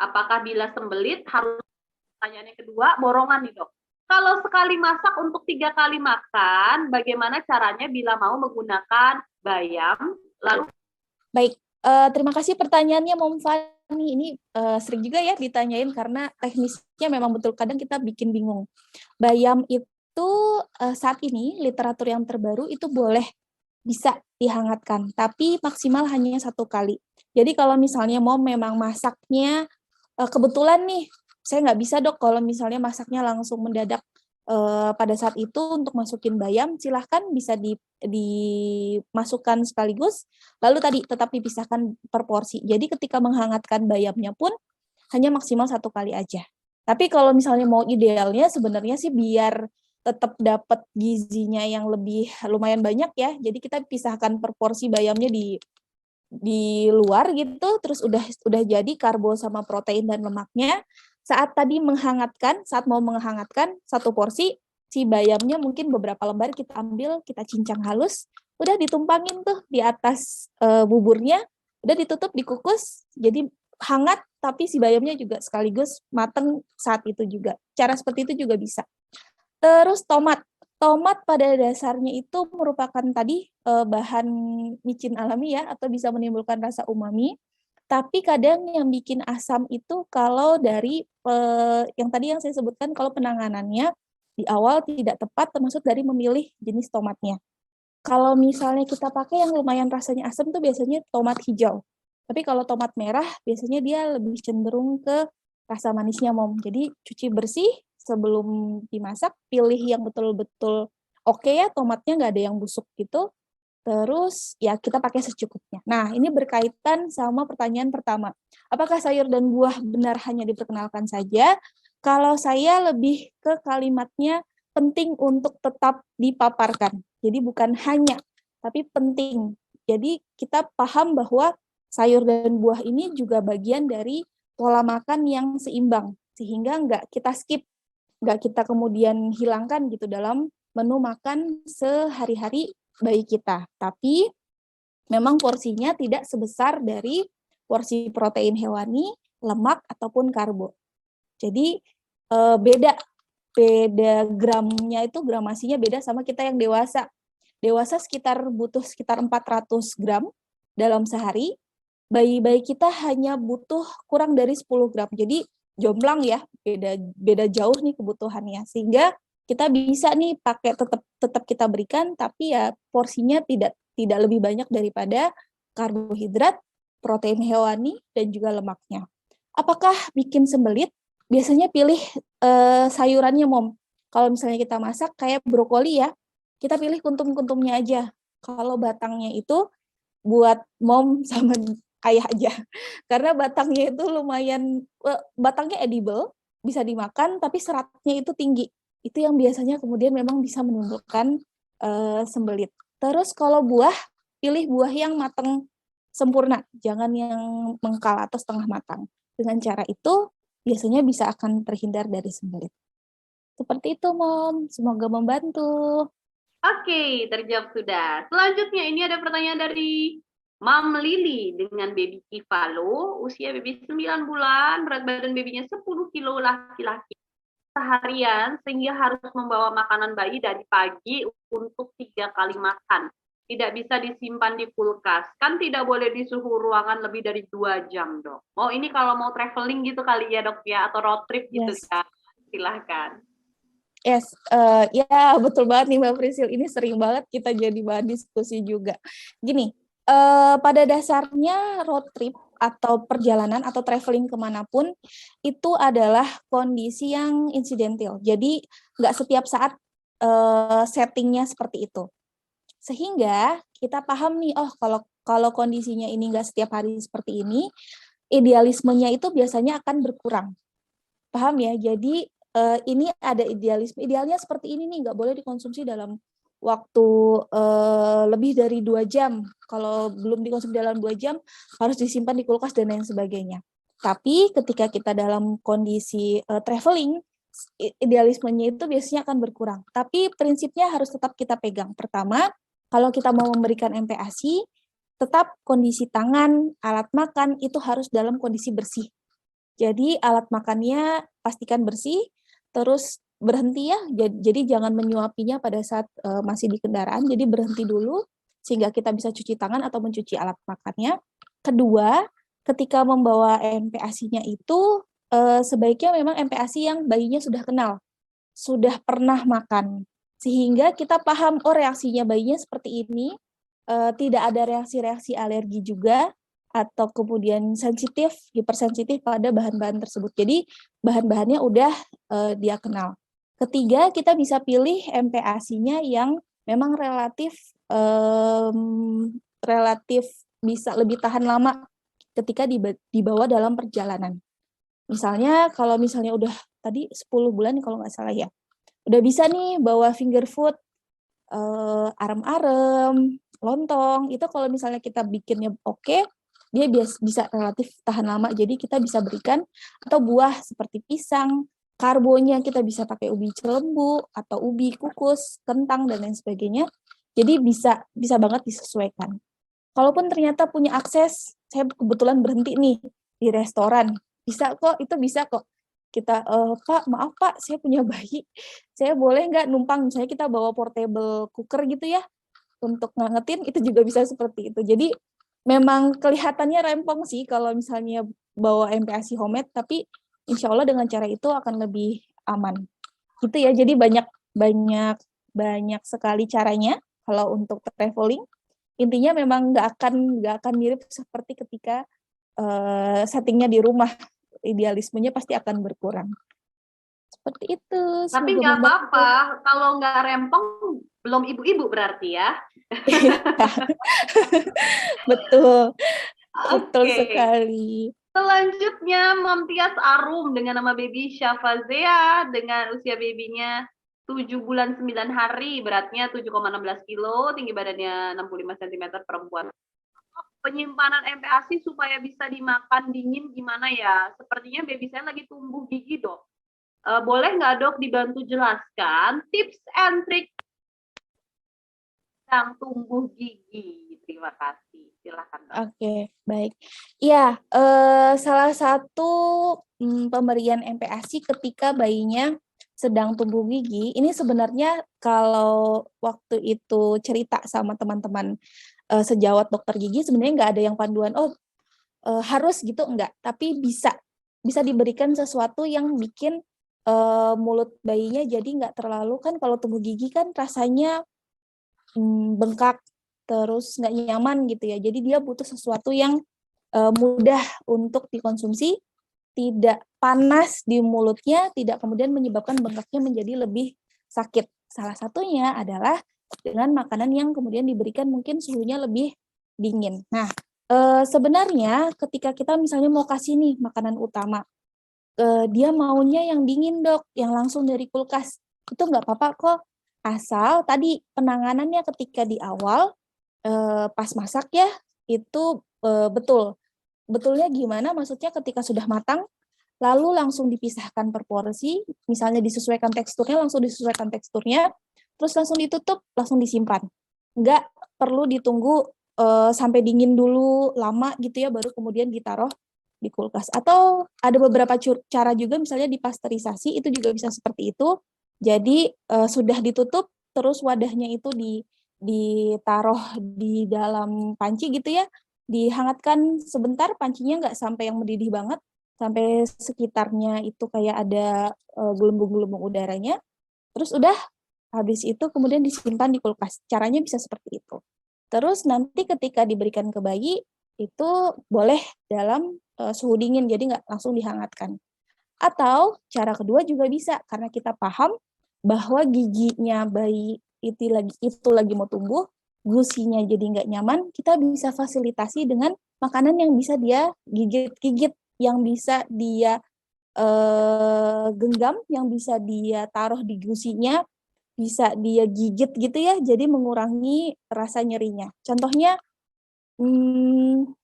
Apakah bila sembelit harus, pertanyaan yang kedua, borongan nih Dok. Kalau sekali masak untuk 3 kali makan, bagaimana caranya bila mau menggunakan bayam, lalu? Baik, terima kasih pertanyaannya Mom Fani. Ini sering juga ya ditanyain, karena teknisnya memang betul kadang kita bikin bingung. Bayam itu saat ini literatur yang terbaru itu bisa dihangatkan, tapi maksimal hanya 1 kali. Jadi kalau misalnya mau memang masaknya kebetulan nih saya nggak bisa dok kalau misalnya masaknya langsung mendadak pada saat itu untuk masukin bayam, silahkan bisa dimasukkan sekaligus, lalu tadi tetap dipisahkan per porsi. Jadi ketika menghangatkan bayamnya pun hanya maksimal 1 kali aja. Tapi kalau misalnya mau idealnya sebenarnya sih biar tetap dapat gizinya yang lebih lumayan banyak ya, jadi kita pisahkan per porsi bayamnya di luar gitu, terus udah jadi karbo sama protein dan lemaknya. Saat tadi menghangatkan, saat mau menghangatkan 1 porsi, si bayamnya mungkin beberapa lembar kita ambil, kita cincang halus, udah ditumpangin tuh di atas buburnya, udah ditutup, dikukus, jadi hangat, tapi si bayamnya juga sekaligus mateng saat itu juga. Cara seperti itu juga bisa. Terus tomat. Tomat pada dasarnya itu merupakan tadi bahan micin alami ya, atau bisa menimbulkan rasa umami. Tapi kadang yang bikin asam itu kalau dari yang tadi yang saya sebutkan, kalau penanganannya di awal tidak tepat, termasuk dari memilih jenis tomatnya. Kalau misalnya kita pakai yang lumayan rasanya asam tuh biasanya tomat hijau. Tapi kalau tomat merah biasanya dia lebih cenderung ke rasa manisnya, Mom. Jadi cuci bersih sebelum dimasak, pilih yang betul-betul oke ya, tomatnya nggak ada yang busuk gitu. Terus ya kita pakai secukupnya. Nah, ini berkaitan sama pertanyaan pertama. Apakah sayur dan buah benar hanya diperkenalkan saja? Kalau saya lebih ke kalimatnya penting untuk tetap dipaparkan. Jadi bukan hanya, tapi penting. Jadi kita paham bahwa sayur dan buah ini juga bagian dari pola makan yang seimbang. Sehingga nggak kita skip, nggak kita kemudian hilangkan gitu dalam menu makan sehari-hari bayi kita, tapi memang porsinya tidak sebesar dari porsi protein hewani, lemak ataupun karbo. Jadi beda gramnya itu, gramasinya beda sama kita yang dewasa. Dewasa butuh sekitar 400 gram dalam sehari. Bayi-bayi kita hanya butuh kurang dari 10 gram. Jadi jomplang ya, beda jauh nih kebutuhannya. Sehingga kita bisa nih pakai tetap kita berikan, tapi ya porsinya tidak lebih banyak daripada karbohidrat, protein hewani, dan juga lemaknya. Apakah bikin sembelit? Biasanya pilih sayurannya, Mom. Kalau misalnya kita masak kayak brokoli ya, kita pilih kuntum-kuntumnya aja. Kalau batangnya itu buat Mom sama ayah aja. Karena batangnya itu lumayan, batangnya edible, bisa dimakan, tapi seratnya itu tinggi. Itu yang biasanya kemudian memang bisa menimbulkan sembelit. Terus kalau buah, pilih buah yang matang sempurna, jangan yang mengkal atau setengah matang. Dengan cara itu, biasanya bisa akan terhindar dari sembelit. Seperti itu, Mom. Semoga membantu. Oke, terjawab sudah. Selanjutnya ini ada pertanyaan dari Mam Lili dengan baby Kivalo, usia baby 9 bulan, berat badan babynya 10 kilo laki-laki. Seharian sehingga harus membawa makanan bayi dari pagi untuk 3 kali makan. Tidak bisa disimpan di kulkas. Kan tidak boleh di suhu ruangan lebih dari 2 jam, Dok. Oh, ini kalau mau traveling gitu kali ya, Dok ya, atau road trip gitu kan. Silahkan. Yes, ya betul banget nih Mbak Prisil. Ini sering banget kita jadi bahan diskusi juga. Gini, pada dasarnya road trip atau perjalanan atau traveling kemanapun itu adalah kondisi yang insidental. Jadi nggak setiap saat settingnya seperti itu. Sehingga kita paham nih, oh kalau kondisinya ini nggak setiap hari seperti ini, idealismenya itu biasanya akan berkurang. Paham ya? Jadi ini ada idealisme. Idealnya seperti ini nih, nggak boleh dikonsumsi dalam waktu lebih dari 2 jam. Kalau belum dikonsumsi dalam 2 jam, harus disimpan di kulkas dan lain sebagainya. Tapi ketika kita dalam kondisi traveling, idealismenya itu biasanya akan berkurang. Tapi prinsipnya harus tetap kita pegang. Pertama, kalau kita mau memberikan MPASI, tetap kondisi tangan, alat makan itu harus dalam kondisi bersih. Jadi alat makannya pastikan bersih, terus berhenti ya, jadi jangan menyuapinya pada saat masih di kendaraan, jadi berhenti dulu sehingga kita bisa cuci tangan atau mencuci alat makannya. Kedua, ketika membawa MPASI-nya itu sebaiknya memang MPASI yang bayinya sudah kenal, sudah pernah makan, sehingga kita paham, oh reaksinya bayinya seperti ini, tidak ada reaksi-reaksi alergi juga, atau kemudian sensitif, hipersensitif pada bahan-bahan tersebut. Jadi bahan-bahannya udah dia kenal. Ketiga, kita bisa pilih MPASI-nya yang memang relatif bisa lebih tahan lama ketika dibawa dalam perjalanan. Misalnya kalau misalnya udah tadi 10 bulan kalau nggak salah ya, udah bisa nih bawa finger food, arem-arem, lontong, itu kalau misalnya kita bikinnya oke, dia bisa relatif tahan lama. Jadi kita bisa berikan, atau buah seperti pisang, karbonya kita bisa pakai ubi celembu, atau ubi kukus, kentang, dan lain sebagainya. Jadi bisa banget disesuaikan. Kalaupun ternyata punya akses, saya kebetulan berhenti nih di restoran, bisa kok, itu bisa kok. Kita, Pak, maaf Pak, saya punya bayi, saya boleh nggak numpang, misalnya kita bawa portable cooker gitu ya, untuk ngangetin, itu juga bisa seperti itu. Jadi memang kelihatannya rempong sih kalau misalnya bawa MPASI homemade, tapi insya Allah dengan cara itu akan lebih aman. Gitu ya, jadi banyak sekali caranya kalau untuk traveling. Intinya memang nggak akan mirip seperti ketika settingnya di rumah, idealismenya pasti akan berkurang. Seperti itu. Tapi nggak apa-apa, kalau nggak rempong, belum ibu-ibu berarti ya. Betul. Oke. Betul sekali. Selanjutnya, Mom Tias Arum dengan nama baby Syafazea dengan usia babynya 7 bulan 9 hari, beratnya 7,16 kilo, tinggi badannya 65 cm perempuan. Penyimpanan MPASI supaya bisa dimakan dingin gimana ya? Sepertinya baby saya lagi tumbuh gigi, Dok. Boleh nggak, Dok, dibantu jelaskan tips and trick yang tumbuh gigi? Terima kasih. Silakan, Dok. Oke, baik. Iya, salah satu pemberian MPASI ketika bayinya sedang tumbuh gigi, ini sebenarnya kalau waktu itu cerita sama teman-teman sejawat dokter gigi, sebenarnya nggak ada yang panduan, harus gitu, enggak. Tapi bisa diberikan sesuatu yang bikin mulut bayinya jadi nggak terlalu, kan kalau tumbuh gigi kan rasanya bengkak, terus nggak nyaman gitu ya. Jadi dia butuh sesuatu yang mudah untuk dikonsumsi, tidak panas di mulutnya, tidak kemudian menyebabkan bengkaknya menjadi lebih sakit. Salah satunya adalah dengan makanan yang kemudian diberikan mungkin suhunya lebih dingin. Nah, sebenarnya ketika kita misalnya mau kasih nih makanan utama, dia maunya yang dingin, Dok, yang langsung dari kulkas. Itu nggak apa-apa kok, asal tadi penanganannya ketika di awal, pas masak ya, itu betul. Betulnya gimana? Maksudnya ketika sudah matang, lalu langsung dipisahkan per porsi, misalnya disesuaikan teksturnya, terus langsung ditutup, langsung disimpan. Nggak perlu ditunggu sampai dingin dulu lama gitu ya, baru kemudian ditaruh di kulkas. Atau ada beberapa cara juga, misalnya dipasteurisasi, itu juga bisa seperti itu. Jadi sudah ditutup, terus wadahnya itu ditaruh di dalam panci gitu ya, dihangatkan sebentar, pancinya nggak sampai yang mendidih banget, sampai sekitarnya itu kayak ada gelembung-gelembung udaranya, terus udah, habis itu kemudian disimpan di kulkas. Caranya bisa seperti itu. Terus nanti ketika diberikan ke bayi, itu boleh dalam suhu dingin, jadi nggak langsung dihangatkan. Atau cara kedua juga bisa, karena kita paham bahwa giginya bayi itu lagi mau tumbuh, gusinya jadi nggak nyaman, kita bisa fasilitasi dengan makanan yang bisa dia gigit-gigit, yang bisa dia genggam, yang bisa dia taruh di gusinya, bisa dia gigit gitu ya, jadi mengurangi rasa nyerinya. Contohnya,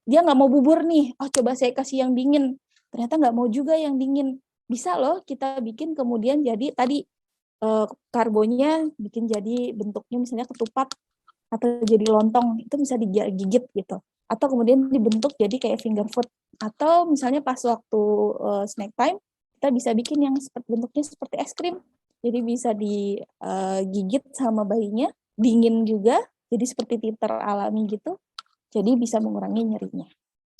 dia nggak mau bubur nih, coba saya kasih yang dingin, ternyata nggak mau juga yang dingin. Bisa loh kita bikin kemudian jadi tadi karbonya bikin jadi bentuknya misalnya ketupat atau jadi lontong, itu bisa digigit gitu. Atau kemudian dibentuk jadi kayak finger food. Atau misalnya pas waktu snack time, kita bisa bikin yang bentuknya seperti es krim. Jadi bisa digigit sama bayinya, dingin juga, jadi seperti titer alami gitu. Jadi bisa mengurangi nyerinya.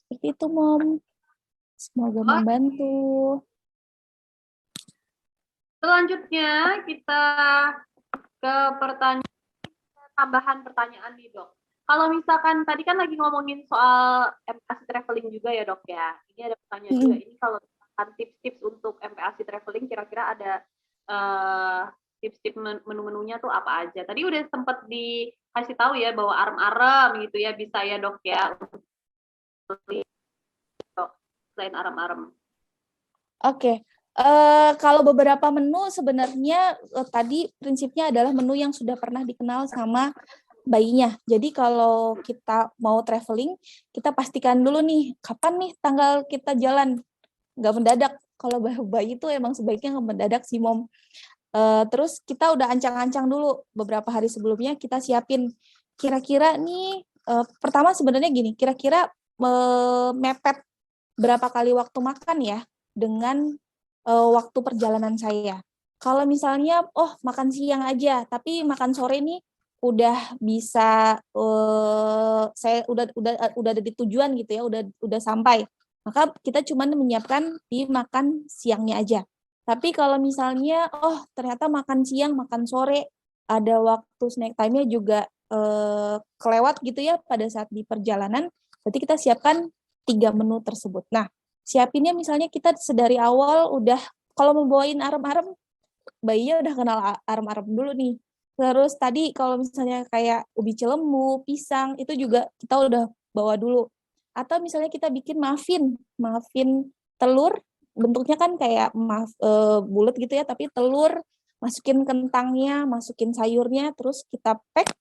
Seperti itu, Mom. Semoga membantu. Selanjutnya kita ke tambahan pertanyaan nih, Dok. Kalau misalkan tadi kan lagi ngomongin soal MPASI traveling juga ya dok ya. Ini ada pertanyaan juga. Ini kalau misalkan tips-tips untuk MPASI traveling kira-kira ada tips-tips menu-menunya tuh apa aja. Tadi udah sempat dikasih tahu ya bahwa arem-arem gitu ya bisa ya dok ya. Selain arem-arem. Oke. Kalau beberapa menu sebenarnya tadi prinsipnya adalah menu yang sudah pernah dikenal sama bayinya. Jadi kalau kita mau traveling, kita pastikan dulu nih, kapan nih tanggal kita jalan. Nggak mendadak. Kalau bayi itu emang sebaiknya nggak mendadak sih, Mom. Terus kita udah ancang-ancang dulu beberapa hari sebelumnya, kita siapin kira-kira nih, pertama sebenarnya gini, kira-kira mepet berapa kali waktu makan ya dengan waktu perjalanan saya. Kalau misalnya, makan siang aja, tapi makan sore nih udah bisa, saya udah ada di tujuan gitu ya, udah sampai. Maka kita cuma menyiapkan di makan siangnya aja. Tapi kalau misalnya, ternyata makan siang, makan sore, ada waktu snack time-nya juga kelewat gitu ya pada saat di perjalanan, berarti kita siapkan 3 menu tersebut. Nah, siapinnya misalnya kita sedari awal udah, kalau mau bawain arem-arem, bayinya udah kenal arem-arem dulu nih. Terus tadi kalau misalnya kayak ubi celemu, pisang, itu juga kita udah bawa dulu. Atau misalnya kita bikin muffin telur, bentuknya kan kayak bulat gitu ya, tapi telur, masukin kentangnya, masukin sayurnya, terus kita pack.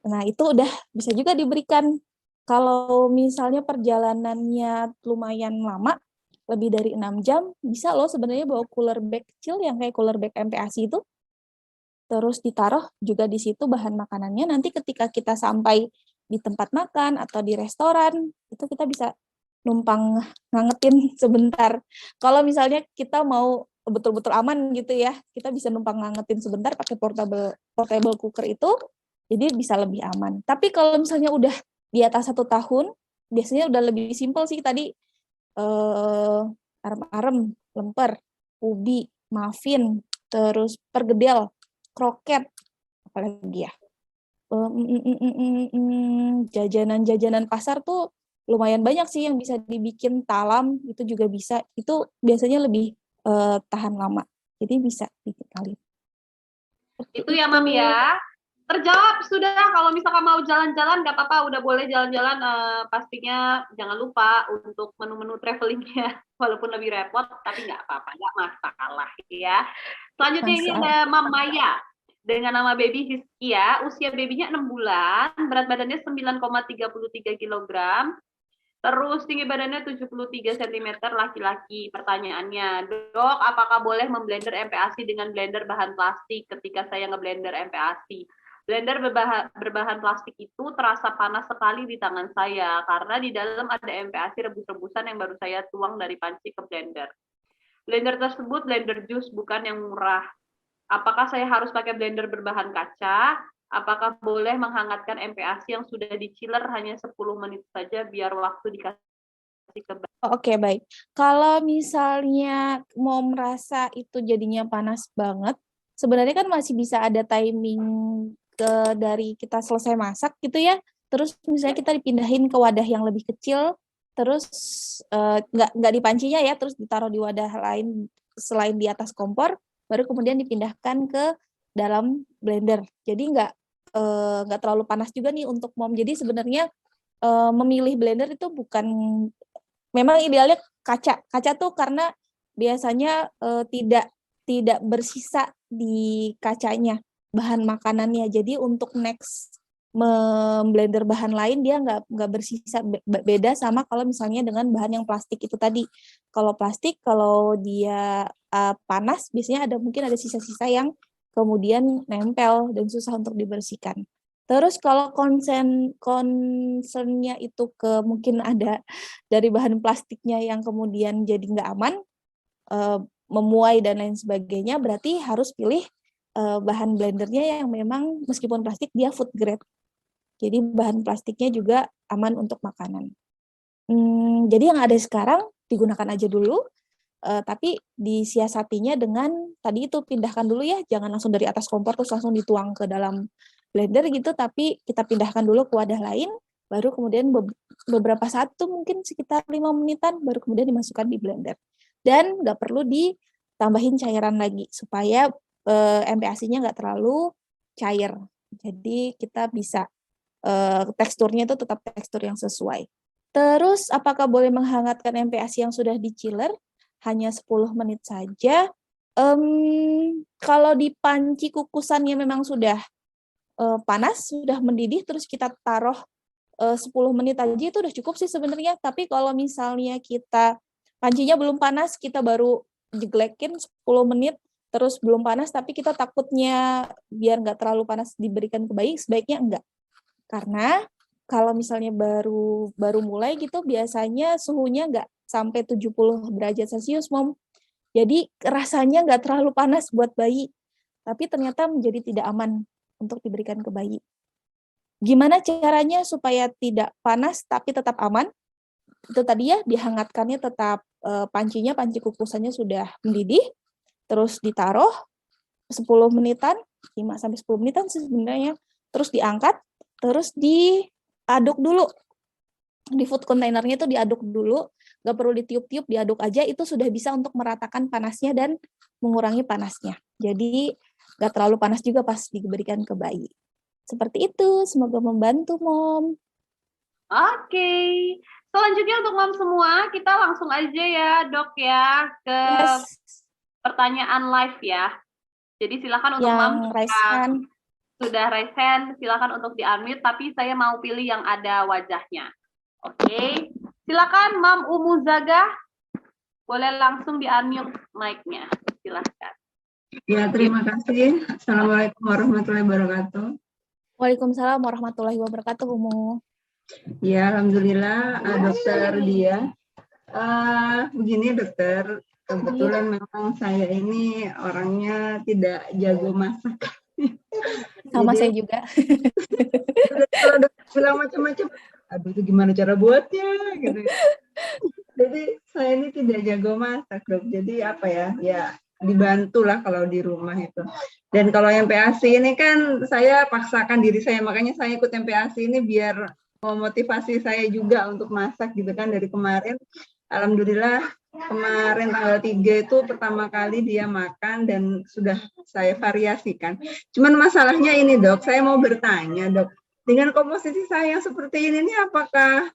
Nah, itu udah bisa juga diberikan. Kalau misalnya perjalanannya lumayan lama, lebih dari 6 jam, bisa loh sebenarnya bawa cooler bag kecil yang kayak cooler bag MPASI itu, terus ditaruh juga di situ bahan makanannya. Nanti ketika kita sampai di tempat makan atau di restoran, itu kita bisa numpang ngangetin sebentar. Kalau misalnya kita mau betul-betul aman gitu ya, kita bisa numpang ngangetin sebentar pakai portable cooker itu, jadi bisa lebih aman. Tapi kalau misalnya udah di atas 1 tahun, biasanya udah lebih simpel sih tadi, arem-arem, lemper, ubi, muffin, terus pergedel, kroket, apalagi ya, jajanan-jajanan pasar tuh lumayan banyak sih yang bisa dibikin, talam itu juga bisa, itu biasanya lebih tahan lama, jadi bisa dikenalin. Itu ya Mami ya. Terjawab sudah. Kalau misalkan mau jalan-jalan nggak apa-apa, udah boleh jalan-jalan, pastinya jangan lupa untuk menu-menu travelingnya walaupun lebih repot tapi nggak apa-apa, nggak masalah ya. Selanjutnya ini ada Mam Maya dengan nama baby Hizkia, usia babynya 6 bulan, berat badannya 9,33 kg, terus tinggi badannya 73 cm, laki-laki. Pertanyaannya, dok, apakah boleh memblender MPASI dengan blender bahan plastik ketika saya ngeblender MPASI? Blender berbahan plastik itu terasa panas sekali di tangan saya karena di dalam ada MPASI rebus-rebusan yang baru saya tuang dari panci ke blender. Blender tersebut blender jus, bukan yang murah. Apakah saya harus pakai blender berbahan kaca? Apakah boleh menghangatkan MPASI yang sudah di-chiller hanya 10 menit saja biar waktu dikasih ke Oke, baik. Kalau misalnya mau merasa itu jadinya panas banget, sebenarnya kan masih bisa ada timing dari kita selesai masak gitu ya, terus misalnya kita dipindahin ke wadah yang lebih kecil, terus nggak di pancinya ya, terus ditaruh di wadah lain selain di atas kompor, baru kemudian dipindahkan ke dalam blender. Jadi nggak terlalu panas juga nih untuk mom. Jadi sebenarnya memilih blender itu bukan, memang idealnya kaca. Kaca tuh karena biasanya tidak bersisa di kacanya bahan makanannya. Jadi untuk next memblender bahan lain dia nggak bersisa, beda sama kalau misalnya dengan bahan yang plastik itu tadi. Kalau plastik, kalau dia panas biasanya mungkin ada sisa-sisa yang kemudian nempel dan susah untuk dibersihkan. Terus kalau concernnya itu ke mungkin ada dari bahan plastiknya yang kemudian jadi nggak aman, memuai dan lain sebagainya, berarti harus pilih bahan blendernya yang memang meskipun plastik dia food grade. Jadi bahan plastiknya juga aman untuk makanan. Jadi yang ada sekarang digunakan aja dulu, tapi disiasatinya dengan tadi itu, pindahkan dulu ya, jangan langsung dari atas kompor terus langsung dituang ke dalam blender gitu, tapi kita pindahkan dulu ke wadah lain, baru kemudian beberapa saat tuh mungkin sekitar 5 menitan, baru kemudian dimasukkan di blender. Dan nggak perlu ditambahin cairan lagi, supaya MPASI-nya nggak terlalu cair. Jadi kita bisa teksturnya itu tetap tekstur yang sesuai. Terus apakah boleh menghangatkan MPASI yang sudah di chiller? Hanya 10 menit saja. Kalau di panci kukusannya memang sudah panas, sudah mendidih, terus kita taruh 10 menit aja itu udah cukup sih sebenarnya. Tapi kalau misalnya kita pancinya belum panas, kita baru jeglekin 10 menit, terus belum panas, tapi kita takutnya biar nggak terlalu panas diberikan ke bayi, sebaiknya enggak. Karena kalau misalnya baru mulai gitu, biasanya suhunya nggak sampai 70 derajat Celcius, Mom. Jadi rasanya nggak terlalu panas buat bayi, tapi ternyata menjadi tidak aman untuk diberikan ke bayi. Gimana caranya supaya tidak panas tapi tetap aman? Itu tadi ya, dihangatkannya tetap panci kukusannya sudah mendidih, terus ditaruh 10 menitan, 5-10 menitan sebenarnya, terus diangkat, terus diaduk dulu. Di food containernya itu diaduk dulu, nggak perlu ditiup-tiup, diaduk aja, itu sudah bisa untuk meratakan panasnya dan mengurangi panasnya. Jadi nggak terlalu panas juga pas diberikan ke bayi. Seperti itu, semoga membantu, Mom. Oke. Selanjutnya untuk Mom semua, kita langsung aja ya, Dok ya, ke pertanyaan live ya. Jadi silakan untuk Mom sudah raise hand, silakan untuk di-unmute, tapi saya mau pilih yang ada wajahnya. Oke. Silakan Mam Umu Zaga, boleh langsung di-unmute mic-nya. Silakan. Ya, terima kasih. Assalamualaikum warahmatullahi wabarakatuh. Waalaikumsalam warahmatullahi wabarakatuh, Umu. Ya, alhamdulillah, Dokter Dia. Begini, Dokter, kebetulan memang saya ini orangnya tidak jago masak. Sama jadi, saya juga. Kalau dokter bilang macam-macam, aduh itu gimana cara buatnya, gitu. Jadi saya ini tidak jago masak, Dok. Jadi apa ya, ya dibantulah kalau di rumah itu. Dan kalau MPASI ini kan saya paksakan diri saya, makanya saya ikut MPASI ini biar memotivasi saya juga untuk masak gitu kan. Dari kemarin, alhamdulillah kemarin tanggal 3 itu pertama kali dia makan dan sudah saya variasikan. Cuman masalahnya ini, Dok, saya mau bertanya, Dok, dengan komposisi saya yang seperti ini apakah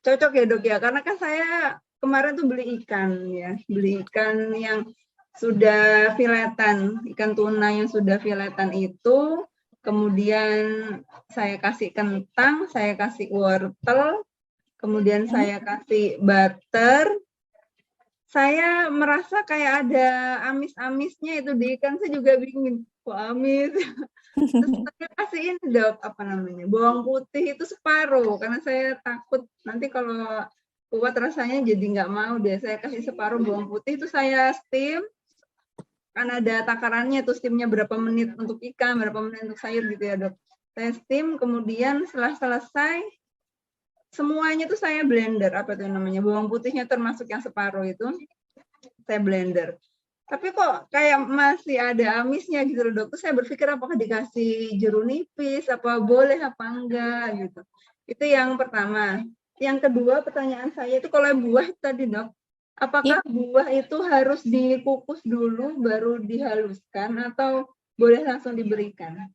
cocok ya, Dok ya? Karena kan saya kemarin tuh beli ikan ya, beli ikan yang sudah filetan, ikan tuna yang sudah filetan itu, kemudian saya kasih kentang, saya kasih wortel, kemudian saya kasih butter. Saya merasa kayak ada amis-amisnya itu di ikan, saya juga bingung, kok amis. Terus saya kasih ini, Dok, apa namanya, bawang putih itu separuh, karena saya takut nanti kalau kuat rasanya jadi nggak mau deh. Saya kasih separuh bawang putih, itu saya steam, kan ada takarannya tuh steamnya berapa menit untuk ikan, berapa menit untuk sayur gitu ya, Dok. Saya steam, kemudian setelah selesai, semuanya tuh saya blender, apa itu namanya, bawang putihnya termasuk yang separuh itu, saya blender. Tapi kok kayak masih ada amisnya gitu loh, Dok. Terus saya berpikir apakah dikasih jeruk nipis, apa boleh apa enggak gitu. Itu yang pertama. Yang kedua pertanyaan saya itu kalau buah tadi, Dok, apakah buah itu harus dikukus dulu baru dihaluskan atau boleh langsung diberikan?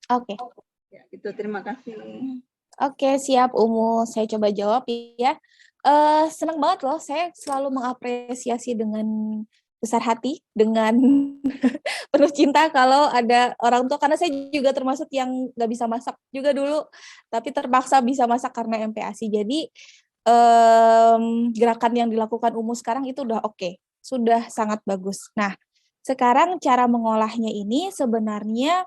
Oke. Ya, itu terima kasih. Oke, siap Umu. Saya coba jawab ya. Senang banget loh, saya selalu mengapresiasi dengan besar hati, dengan penuh cinta kalau ada orang tua, karena saya juga termasuk yang nggak bisa masak juga dulu, tapi terpaksa bisa masak karena MPASI. Jadi gerakan yang dilakukan Umu sekarang itu udah oke, sudah sangat bagus. Nah, sekarang cara mengolahnya ini sebenarnya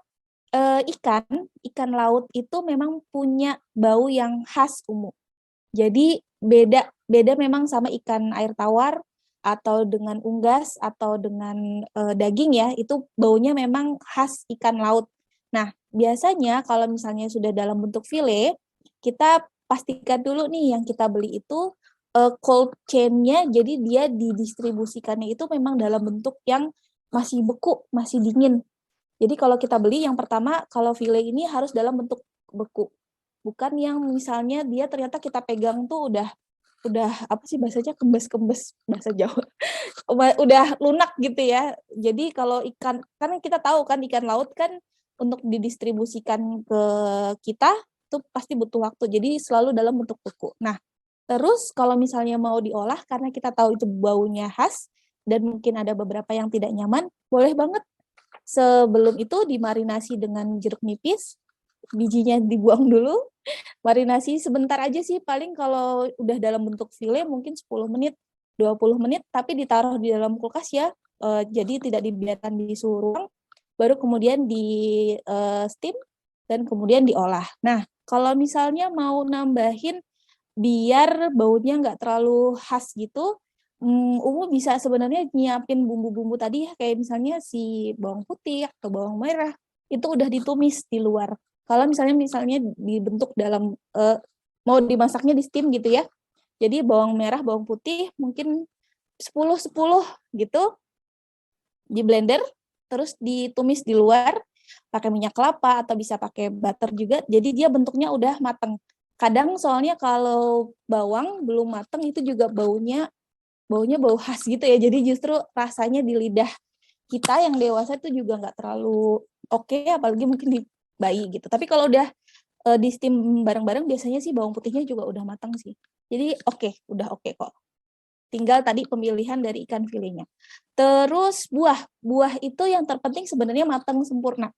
ikan laut itu memang punya bau yang khas, Umu. Jadi beda memang sama ikan air tawar atau dengan unggas atau dengan daging ya, itu baunya memang khas ikan laut. Nah, biasanya kalau misalnya sudah dalam bentuk file, kita pastikan dulu nih yang kita beli itu cold chain-nya, jadi dia didistribusikannya itu memang dalam bentuk yang masih beku, masih dingin. Jadi kalau kita beli yang pertama, kalau file ini harus dalam bentuk beku. Bukan yang misalnya dia ternyata kita pegang tuh udah apa sih bahasanya, kembes-kembes bahasa Jawa. Udah lunak gitu ya. Jadi kalau ikan, kan kita tahu kan ikan laut kan untuk didistribusikan ke kita itu pasti butuh waktu. Jadi selalu dalam bentuk beku. Nah, terus kalau misalnya mau diolah karena kita tahu itu baunya khas dan mungkin ada beberapa yang tidak nyaman, boleh banget sebelum itu dimarinasi dengan jeruk nipis, bijinya dibuang dulu, marinasi sebentar aja sih, paling kalau udah dalam bentuk file mungkin 10 menit, 20 menit, tapi ditaruh di dalam kulkas ya, jadi tidak dibiarkan di suhu ruang, baru kemudian di steam, dan kemudian diolah. Nah, kalau misalnya mau nambahin biar baunya nggak terlalu khas gitu, Umu bisa sebenarnya nyiapin bumbu-bumbu tadi, kayak misalnya si bawang putih atau bawang merah, itu udah ditumis di luar. Kalau misalnya dibentuk dalam mau dimasaknya di steam gitu ya. Jadi bawang merah, bawang putih mungkin 10 gitu di blender, terus ditumis di luar pakai minyak kelapa atau bisa pakai butter juga. Jadi dia bentuknya udah mateng. Kadang soalnya kalau bawang belum mateng itu juga baunya bau khas gitu ya. Jadi justru rasanya di lidah kita yang dewasa itu juga nggak terlalu oke, apalagi mungkin di bayi gitu. Tapi kalau udah di steam bareng-bareng biasanya sih bawang putihnya juga udah matang sih. Jadi udah oke kok. Tinggal tadi pemilihan dari ikan filenya. Terus buah itu yang terpenting sebenarnya matang sempurna.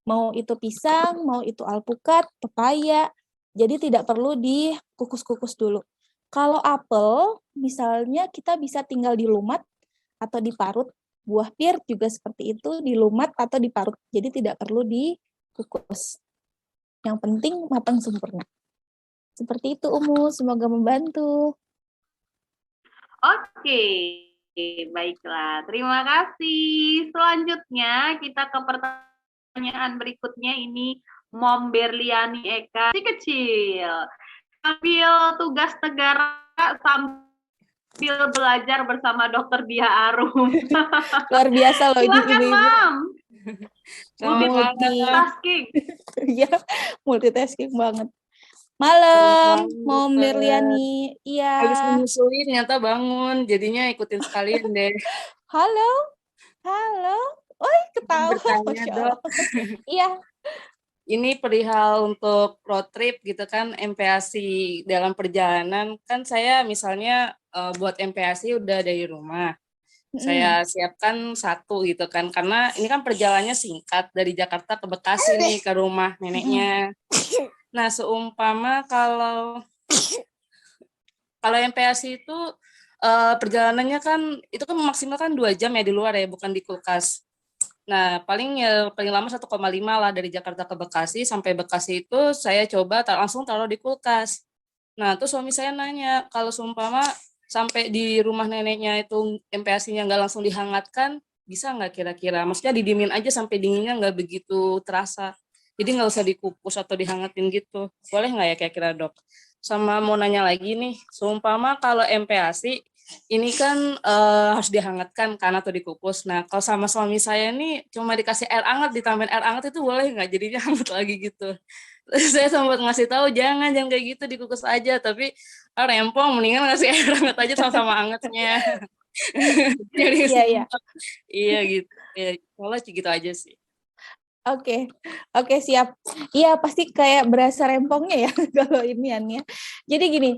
Mau itu pisang, mau itu alpukat, pepaya. Jadi tidak perlu dikukus-kukus dulu. Kalau apel, misalnya kita bisa tinggal dilumat atau diparut. Buah pir juga seperti itu, dilumat atau diparut. Jadi tidak perlu dikukus. Yang penting matang sempurna. Seperti itu, Umu. Semoga membantu. Oke, baiklah. Terima kasih. Selanjutnya kita ke pertanyaan berikutnya. Ini Mom Berliani Eka, si kecil. Ambil tugas negara sambil belajar bersama Dokter Dia Arum. Luar biasa loh ini Silakan, ibu-ibu. Mam. Multitasking. Iya, multitasking banget. Malam, Mom Berliani. Iya. Habis menyusui ternyata bangun, jadinya ikutin sekalian deh. Halo. Oi, ketawa. Bertanya, Dok. Iya. Ini perihal untuk road trip gitu kan, MPASI dalam perjalanan. Kan saya misalnya buat MPASI udah dari rumah. Saya siapkan 1 gitu kan, karena ini kan perjalanannya singkat dari Jakarta ke Bekasi nih, ke rumah neneknya. Nah, seumpama kalau MPASI itu perjalanannya kan itu kan maksimal kan 2 jam ya di luar ya, bukan di kulkas. Nah, paling lama 1,5 lah dari Jakarta ke Bekasi. Sampai Bekasi itu saya coba langsung taruh di kulkas. Nah, terus suami saya nanya, kalau seumpama sampai di rumah neneknya itu MPASI-nya nggak langsung dihangatkan, bisa nggak kira-kira? Maksudnya didimin aja sampai dinginnya nggak begitu terasa. Jadi nggak usah dikukus atau dihangatin gitu. Boleh nggak ya kira-kira, Dok? Sama mau nanya lagi nih, seumpama kalau MPASI ini kan harus dihangatkan kan atau dikukus. Nah, kalau sama suami saya nih cuma dikasih air hangat, ditambahin air hangat itu boleh nggak? Jadinya hangat lagi gitu. Terus saya sempat ngasih tahu jangan kayak gitu, dikukus aja. Tapi rempong, mendingan ngasih air hangat aja sama-sama hangatnya. Jadi iya gitu. Ya, kalau gitu aja sih. Oke, siap. Iya, pasti kayak berasa rempongnya ya kalau iniannya. Jadi gini,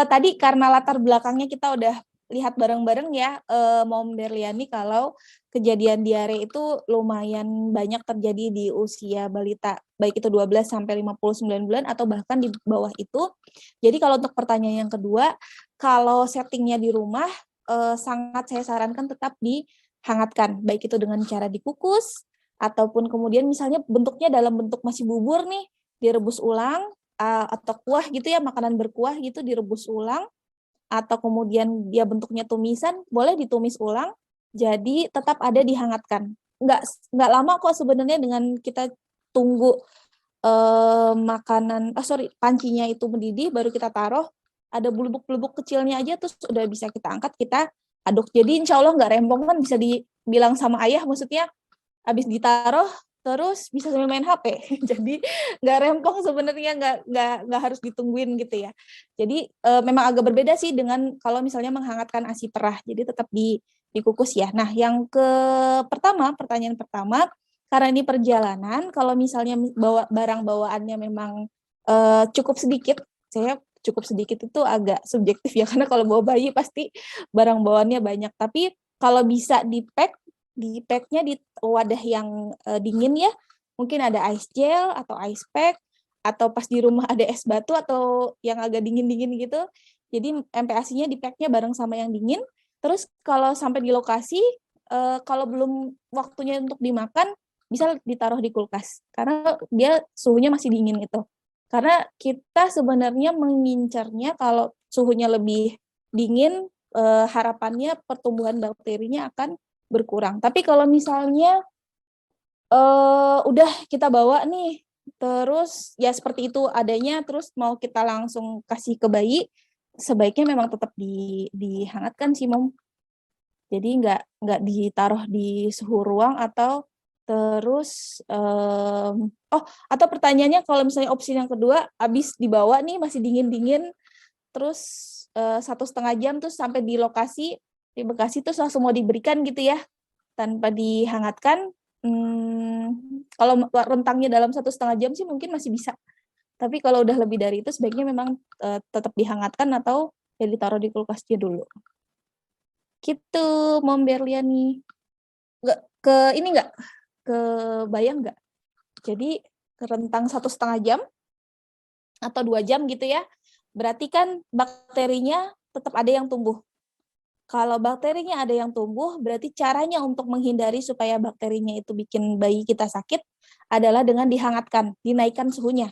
tadi karena latar belakangnya kita udah lihat bareng-bareng ya, Mom Berliani, kalau kejadian diare itu lumayan banyak terjadi di usia balita, baik itu 12 sampai 59 bulan atau bahkan di bawah itu. Jadi kalau untuk pertanyaan yang kedua, kalau settingnya di rumah, sangat saya sarankan tetap dihangatkan, baik itu dengan cara dikukus, ataupun kemudian misalnya bentuknya dalam bentuk masih bubur nih, direbus ulang, atau kuah gitu ya, makanan berkuah gitu direbus ulang, atau kemudian dia bentuknya tumisan, boleh ditumis ulang, jadi tetap ada dihangatkan. Nggak lama kok sebenarnya dengan kita tunggu pancinya itu mendidih, baru kita taruh, ada bulbuk-bulbuk kecilnya aja, terus udah bisa kita angkat, kita aduk. Jadi insya Allah nggak rempong kan, bisa dibilang sama ayah, maksudnya habis ditaruh terus bisa sambil main HP. Jadi nggak rempong sebenarnya, nggak harus ditungguin gitu ya. Jadi memang agak berbeda sih dengan kalau misalnya menghangatkan ASI perah. Jadi tetap dikukus ya. Nah, yang pertanyaan pertama, karena ini perjalanan, kalau misalnya bawa barang bawaannya memang cukup sedikit, saya cukup sedikit itu agak subjektif ya, karena kalau bawa bayi pasti barang bawaannya banyak. Tapi kalau bisa di-pack-nya di wadah yang dingin ya, mungkin ada ice gel atau ice pack, atau pas di rumah ada es batu atau yang agak dingin-dingin gitu. Jadi MPASI-nya di-pack-nya bareng sama yang dingin. Terus kalau sampai di lokasi, kalau belum waktunya untuk dimakan, bisa ditaruh di kulkas, karena dia suhunya masih dingin itu. Karena kita sebenarnya mengincarnya kalau suhunya lebih dingin, harapannya pertumbuhan bakterinya akan berkurang. Tapi kalau misalnya udah kita bawa nih, terus ya seperti itu adanya, terus mau kita langsung kasih ke bayi, sebaiknya memang tetap dihangatkan sih, Mom. Jadi nggak ditaruh di suhu ruang atau terus atau pertanyaannya kalau misalnya opsi yang kedua, habis dibawa nih masih dingin-dingin, terus 1,5 jam terus sampai di lokasi di Bekasi terus langsung mau diberikan gitu ya tanpa dihangatkan. Kalau rentangnya dalam 1,5 jam sih mungkin masih bisa. Tapi kalau udah lebih dari itu sebaiknya memang tetap dihangatkan atau ya ditaruh di kulkasnya dulu. Gitu, Mom Berliani. Nggak kebayang nggak? Jadi rentang 1,5 jam atau 2 jam gitu ya, berarti kan bakterinya tetap ada yang tumbuh. Kalau bakterinya ada yang tumbuh, berarti caranya untuk menghindari supaya bakterinya itu bikin bayi kita sakit adalah dengan dihangatkan, dinaikkan suhunya.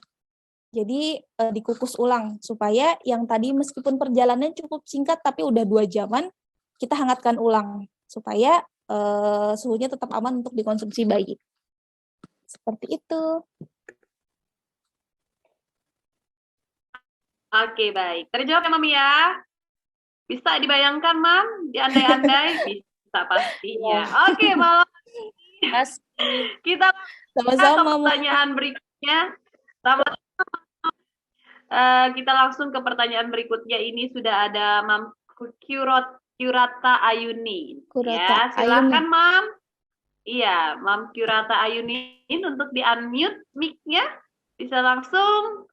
Jadi dikukus ulang supaya yang tadi meskipun perjalanan cukup singkat tapi udah 2 jaman, kita hangatkan ulang supaya suhunya tetap aman untuk dikonsumsi bayi. Seperti itu. Oke, baik. Terjawab ya, Mami ya? Bisa dibayangkan, Mam? Diandai-andai? Bisa pastinya. Oke, malam kita ke pertanyaan berikutnya. Kita langsung ke pertanyaan berikutnya. Ini sudah ada Mam Curata Ayuni. Ya, silakan Mam. Iya, Mam Curata Ayuni untuk di-unmute mic-nya. Bisa langsung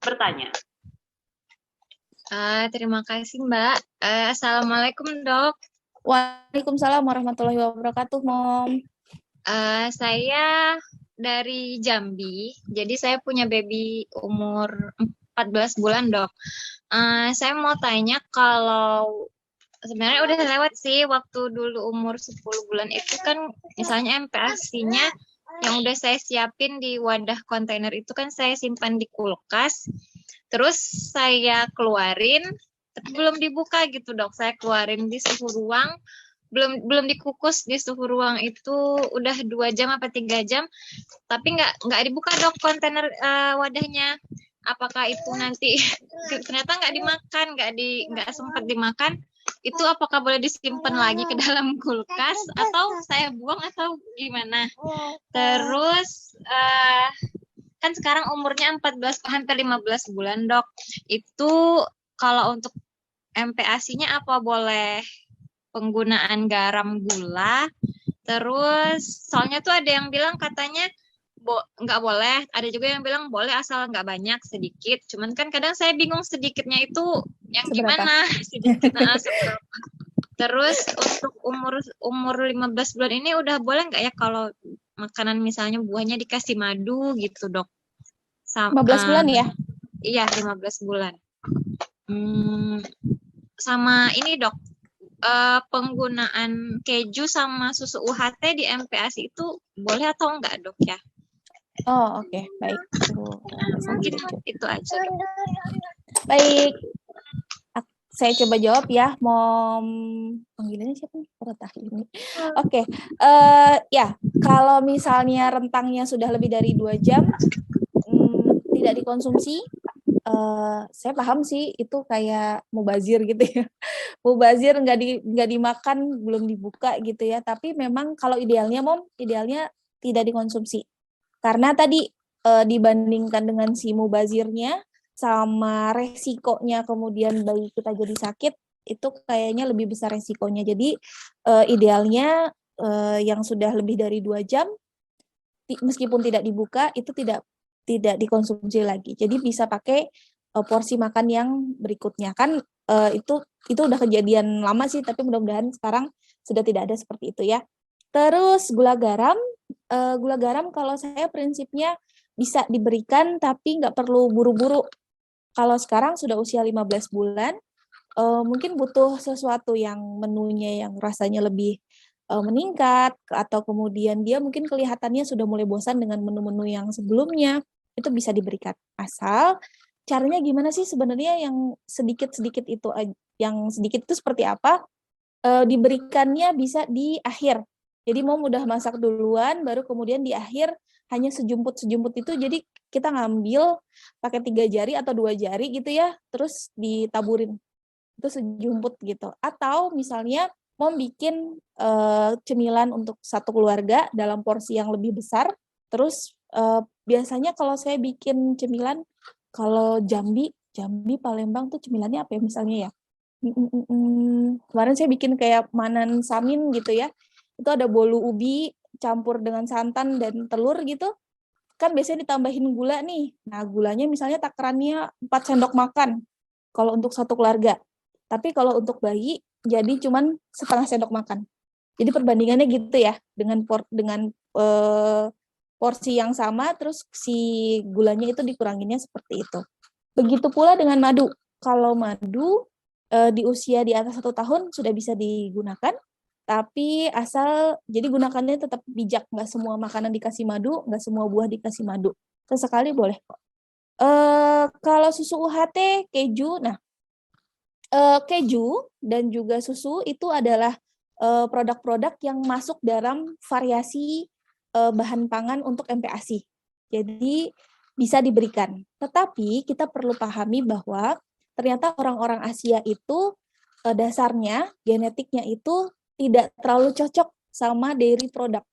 bertanya. Terima kasih Mbak. Assalamualaikum Dok. Waalaikumsalam warahmatullahi wabarakatuh, Mom. Saya dari Jambi, jadi saya punya baby umur 14 bulan Dok. Saya mau tanya kalau sebenarnya udah lewat sih waktu dulu umur 10 bulan itu kan misalnya MPASI-nya yang udah saya siapin di wadah kontainer itu kan saya simpan di kulkas. Terus saya keluarin, tapi belum dibuka gitu Dok. Saya keluarin di suhu ruang, belum dikukus di suhu ruang itu udah 2 jam apa 3 jam, tapi nggak dibuka Dok kontainer wadahnya. Apakah itu nanti ternyata nggak dimakan, nggak sempat dimakan? Itu apakah boleh disimpan lagi ke dalam kulkas atau saya buang atau gimana? Terus kan sekarang umurnya 14 hampir 15 bulan Dok. Itu kalau untuk MPASI-nya apa boleh penggunaan garam gula? Terus soalnya tuh ada yang bilang katanya nggak boleh, ada juga yang bilang boleh asal nggak banyak, sedikit. Cuman kan kadang saya bingung sedikitnya itu yang gimana? Sedikit seberapa. Terus untuk umur 15 bulan ini udah boleh nggak ya kalau makanan misalnya buahnya dikasih madu gitu Dok? 15 bulan ya? Iya, 15 bulan. Sama ini Dok, penggunaan keju sama susu UHT di MPASI itu boleh atau enggak Dok ya? Oh oke, baik. Mungkin itu aja Dok. Baik, saya coba jawab ya, Mom. Panggilannya siapa nih? Ini. Oke, ya kalau misalnya rentangnya sudah lebih dari 2 jam, tidak dikonsumsi, saya paham sih itu kayak mubazir gitu ya. Mubazir nggak dimakan belum dibuka gitu ya. Tapi memang kalau idealnya idealnya tidak dikonsumsi. Karena tadi dibandingkan dengan si mubazirnya sama resikonya kemudian bayi kita jadi sakit, itu kayaknya lebih besar resikonya. Jadi idealnya yang sudah lebih dari 2 jam meskipun tidak dibuka itu tidak dikonsumsi lagi. Jadi bisa pakai porsi makan yang berikutnya. Kan itu udah kejadian lama sih, tapi mudah-mudahan sekarang sudah tidak ada seperti itu ya. Terus gula garam kalau saya prinsipnya bisa diberikan tapi nggak perlu buru-buru. Kalau sekarang sudah usia 15 bulan, mungkin butuh sesuatu yang menunya yang rasanya lebih meningkat, atau kemudian dia mungkin kelihatannya sudah mulai bosan dengan menu-menu yang sebelumnya, itu bisa diberikan. Asal caranya gimana sih sebenarnya yang sedikit-sedikit itu, yang sedikit itu seperti apa? Diberikannya bisa di akhir. Jadi mau udah masak duluan, baru kemudian di akhir hanya sejumput-sejumput itu, jadi kita ngambil pakai 3 jari atau 2 jari gitu ya, terus ditaburin. Itu sejumput gitu. Atau misalnya mau bikin cemilan untuk satu keluarga dalam porsi yang lebih besar, terus biasanya kalau saya bikin cemilan, kalau Jambi, Palembang tuh cemilannya apa ya misalnya ya? Kemarin saya bikin kayak manan samin gitu ya, itu ada bolu ubi campur dengan santan dan telur gitu, kan biasanya ditambahin gula nih. Nah gulanya misalnya takarannya 4 sendok makan kalau untuk satu keluarga. Tapi kalau untuk bayi jadi cuman setengah sendok makan. Jadi perbandingannya gitu ya, dengan porsi yang sama, terus si gulanya itu dikuranginnya seperti itu. Begitu pula dengan madu. Kalau madu di usia di atas 1 tahun sudah bisa digunakan, tapi asal jadi gunakannya tetap bijak, nggak semua makanan dikasih madu, nggak semua buah dikasih madu. Sesekali boleh kok. Kalau susu UHT, keju, nah keju dan juga susu itu adalah produk-produk yang masuk dalam variasi bahan pangan untuk MPASI. Jadi bisa diberikan. Tetapi kita perlu pahami bahwa ternyata orang-orang Asia itu dasarnya, genetiknya itu tidak terlalu cocok sama dairy product.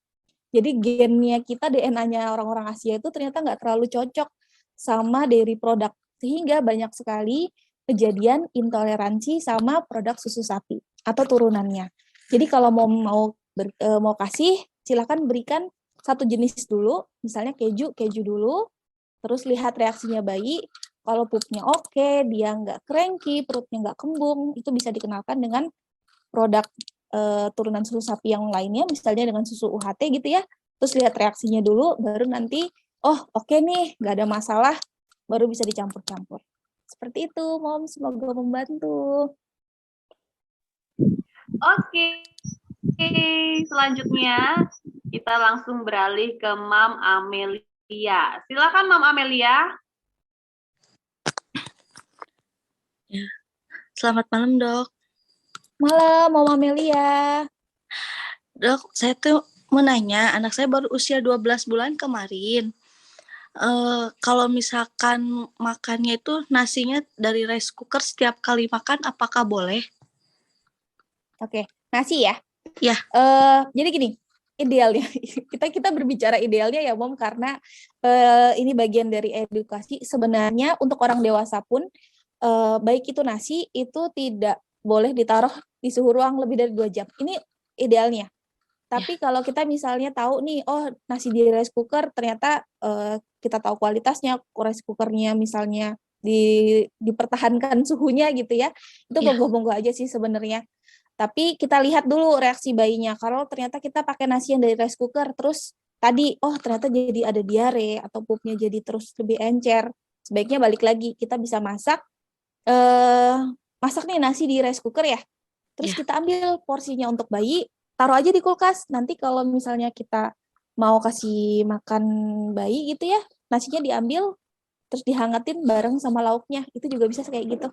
Jadi gennya kita, DNA-nya orang-orang Asia itu ternyata nggak terlalu cocok sama dairy product. Sehingga banyak sekali kejadian intoleransi sama produk susu sapi atau turunannya. Jadi kalau mau kasih, silakan berikan satu jenis dulu, misalnya keju dulu, terus lihat reaksinya bayi. Kalau pupnya oke, dia nggak cranky, perutnya nggak kembung, itu bisa dikenalkan dengan produk turunan susu sapi yang lainnya, misalnya dengan susu UHT gitu ya. Terus lihat reaksinya dulu, baru nanti, oh oke nih, nggak ada masalah, baru bisa dicampur-campur. Seperti itu, Mom. Semoga membantu. Oke. Selanjutnya kita langsung beralih ke Mam Amelia. Silakan Mam Amelia. Ya. Selamat malam, Dok. Malam, Mam Amelia. Dok, saya tuh mau nanya, anak saya baru usia 12 bulan kemarin. Kalau misalkan makannya itu nasinya dari rice cooker setiap kali makan, apakah boleh? Oke, nasi ya? Ya. Jadi gini, idealnya kita berbicara idealnya ya, Mom, karena ini bagian dari edukasi. Sebenarnya untuk orang dewasa pun, baik itu nasi itu tidak boleh ditaruh di suhu ruang lebih dari 2 jam. Ini idealnya. Tapi kalau kita misalnya tahu nih, oh nasi di rice cooker ternyata kita tahu kualitasnya, rice cookernya misalnya dipertahankan suhunya gitu ya, itu monggo-monggo aja sih sebenarnya. Tapi kita lihat dulu reaksi bayinya. Kalau ternyata kita pakai nasi yang dari rice cooker, terus tadi, oh ternyata jadi ada diare atau pupnya jadi terus lebih encer, sebaiknya balik lagi. Kita bisa masak nih nasi di rice cooker ya, terus kita ambil porsinya untuk bayi, taruh aja di kulkas. Nanti kalau misalnya kita mau kasih makan bayi gitu ya, nasinya diambil, terus dihangatin bareng sama lauknya. Itu juga bisa kayak gitu.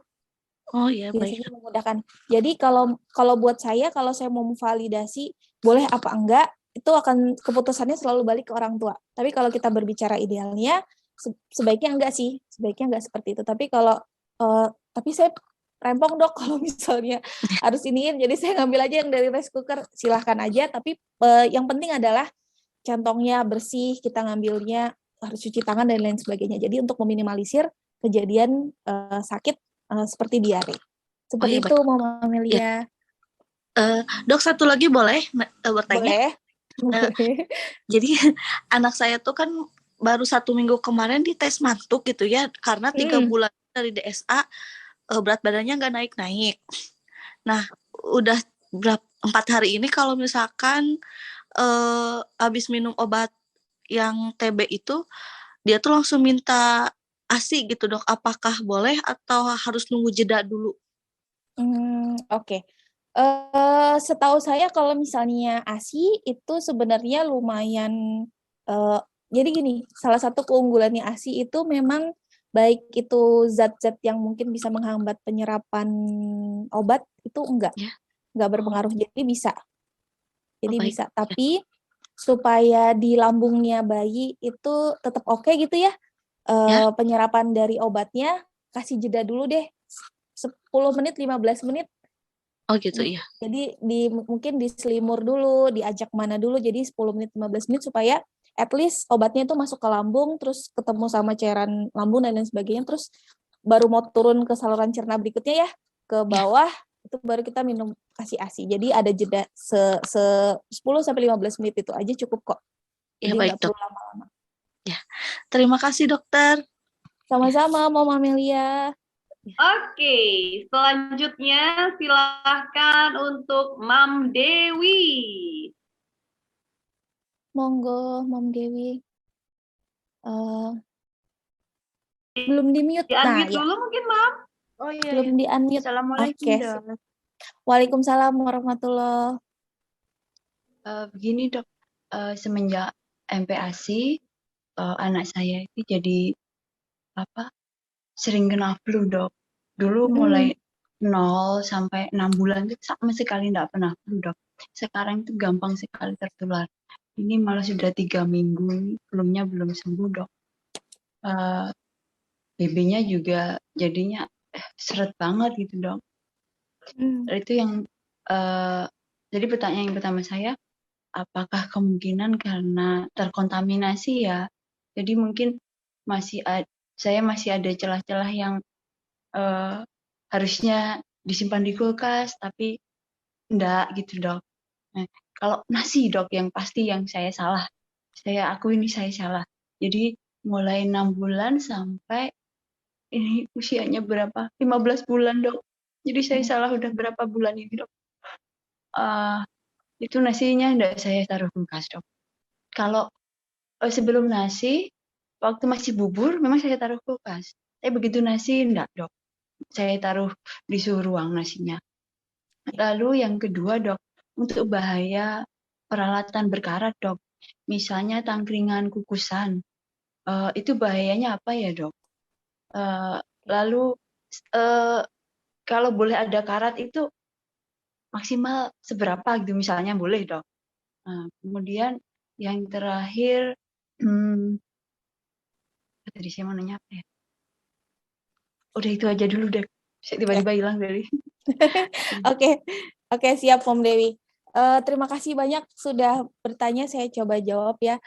Oh iya, biasanya memudahkan. Jadi kalau buat saya, kalau saya mau memvalidasi boleh apa enggak, itu akan keputusannya selalu balik ke orang tua. Tapi kalau kita berbicara idealnya, sebaiknya enggak sih, sebaiknya enggak seperti itu. Tapi kalau tapi saya rempong dok kalau misalnya harus iniin, jadi saya ngambil aja yang dari rice cooker, silahkan aja. Tapi yang penting adalah kantongnya bersih, kita ngambilnya harus cuci tangan dan lain sebagainya. Jadi untuk meminimalisir kejadian sakit seperti diare. Seperti itu, Mama Amelia. Dok, satu lagi boleh bertanya? Boleh. Jadi anak saya tuh kan baru 1 minggu kemarin dites mantuk gitu ya, karena 3 bulan dari DSA berat badannya nggak naik-naik. Nah, udah 4 hari ini kalau misalkan habis minum obat yang TB itu, dia tuh langsung minta ASI gitu dok. Apakah boleh atau harus nunggu jeda dulu? Oke. Setahu saya kalau misalnya ASI itu sebenarnya lumayan, jadi gini, salah satu keunggulannya ASI itu memang baik itu zat-zat yang mungkin bisa menghambat penyerapan obat itu enggak berpengaruh, jadi bisa. Bisa. Tapi supaya di lambungnya bayi itu tetap oke gitu ya, penyerapan dari obatnya kasih jeda dulu deh 10 menit 15 menit. Oh gitu ya. Jadi mungkin diselimur dulu, diajak mana dulu, jadi 10 menit 15 menit supaya at least obatnya itu masuk ke lambung, terus ketemu sama cairan lambung dan lain sebagainya, terus baru mau turun ke saluran cerna berikutnya ya, ke bawah, itu baru kita minum kasih ASI. Jadi ada jeda 10 sampai 15 menit itu aja cukup kok. Ya, jadi baik, nggak perlu lama-lama. Ya. Terima kasih dokter. Sama-sama, Mama Amelia. Oke, selanjutnya silahkan untuk Mam Dewi. Monggo, Mam Dewi. Belum di-mute. Di-unmute dulu mungkin, Mam. Oh iya. Belum di-unmute. Assalamualaikum, Oke. Dok. Waalaikumsalam warahmatullahi. Begini, Dok. Semenjak MPASI, anak saya itu jadi sering kena flu, Dok. Dulu mulai 0 sampai 6 bulan itu sama sekali tidak pernah flu, Dok. Sekarang itu gampang sekali tertular. Ini malah sudah 3 minggu, flu-nya belum sembuh, Dok. BB-nya juga jadinya seret banget gitu, Dok. Itu yang jadi pertanyaan yang pertama saya, apakah kemungkinan karena terkontaminasi ya? Jadi mungkin saya masih ada celah-celah yang harusnya disimpan di kulkas, tapi enggak gitu, Dok. Nah, kalau nasi, Dok, yang pasti yang saya salah. Saya akui ini saya salah. Jadi mulai 6 bulan sampai ini usianya berapa? 15 bulan, Dok. Jadi saya salah udah berapa bulan ini, Dok. Itu nasinya enggak saya taruh kulkas, Dok. Kalau sebelum nasi, waktu masih bubur, memang saya taruh kulkas. Tapi begitu nasi, enggak, Dok. Saya taruh di suhu ruang nasinya. Lalu yang kedua, Dok, untuk bahaya peralatan berkarat, Dok. Misalnya tangkringan kukusan. Itu bahayanya apa ya, Dok? Lalu kalau boleh ada karat itu maksimal seberapa gitu misalnya boleh, Dok. Kemudian yang terakhir, tadi saya mau nanya apa ya? Udah itu aja dulu, deh. Saya tiba-tiba hilang dari. Oke, siap, Mom Dewi. Terima kasih banyak sudah bertanya, saya coba jawab ya.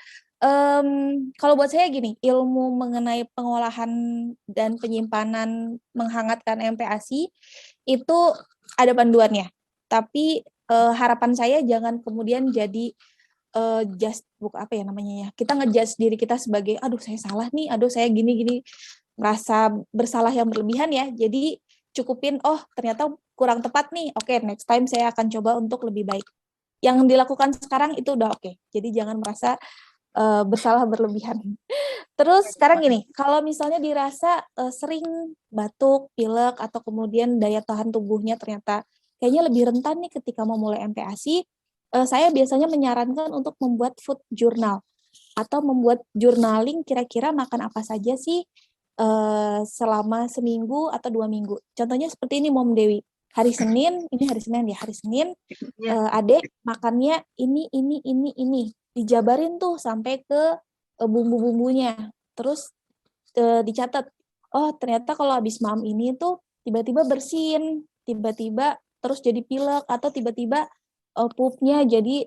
Kalau buat saya gini, ilmu mengenai pengolahan dan penyimpanan menghangatkan MPASI itu ada panduannya. Tapi harapan saya jangan kemudian jadi kita ngejudge diri kita sebagai aduh saya salah nih, aduh saya gini merasa bersalah yang berlebihan ya. Jadi cukupin ternyata kurang tepat nih. Oke, next time saya akan coba untuk lebih baik. Yang dilakukan sekarang itu udah oke. Jadi jangan merasa bersalah berlebihan. Terus sekarang gini, kalau misalnya dirasa sering batuk, pilek, atau kemudian daya tahan tubuhnya ternyata kayaknya lebih rentan nih ketika mau mulai MPASI, saya biasanya menyarankan untuk membuat food journal atau membuat journaling kira-kira makan apa saja sih selama seminggu atau 2 minggu. Contohnya seperti ini, Mom Dewi. Hari Senin, Adek makannya ini. Dijabarin tuh sampai ke bumbu-bumbunya. Terus dicatat, oh ternyata kalau habis maam ini tuh tiba-tiba bersin, tiba-tiba terus jadi pilek, atau tiba-tiba pup-nya jadi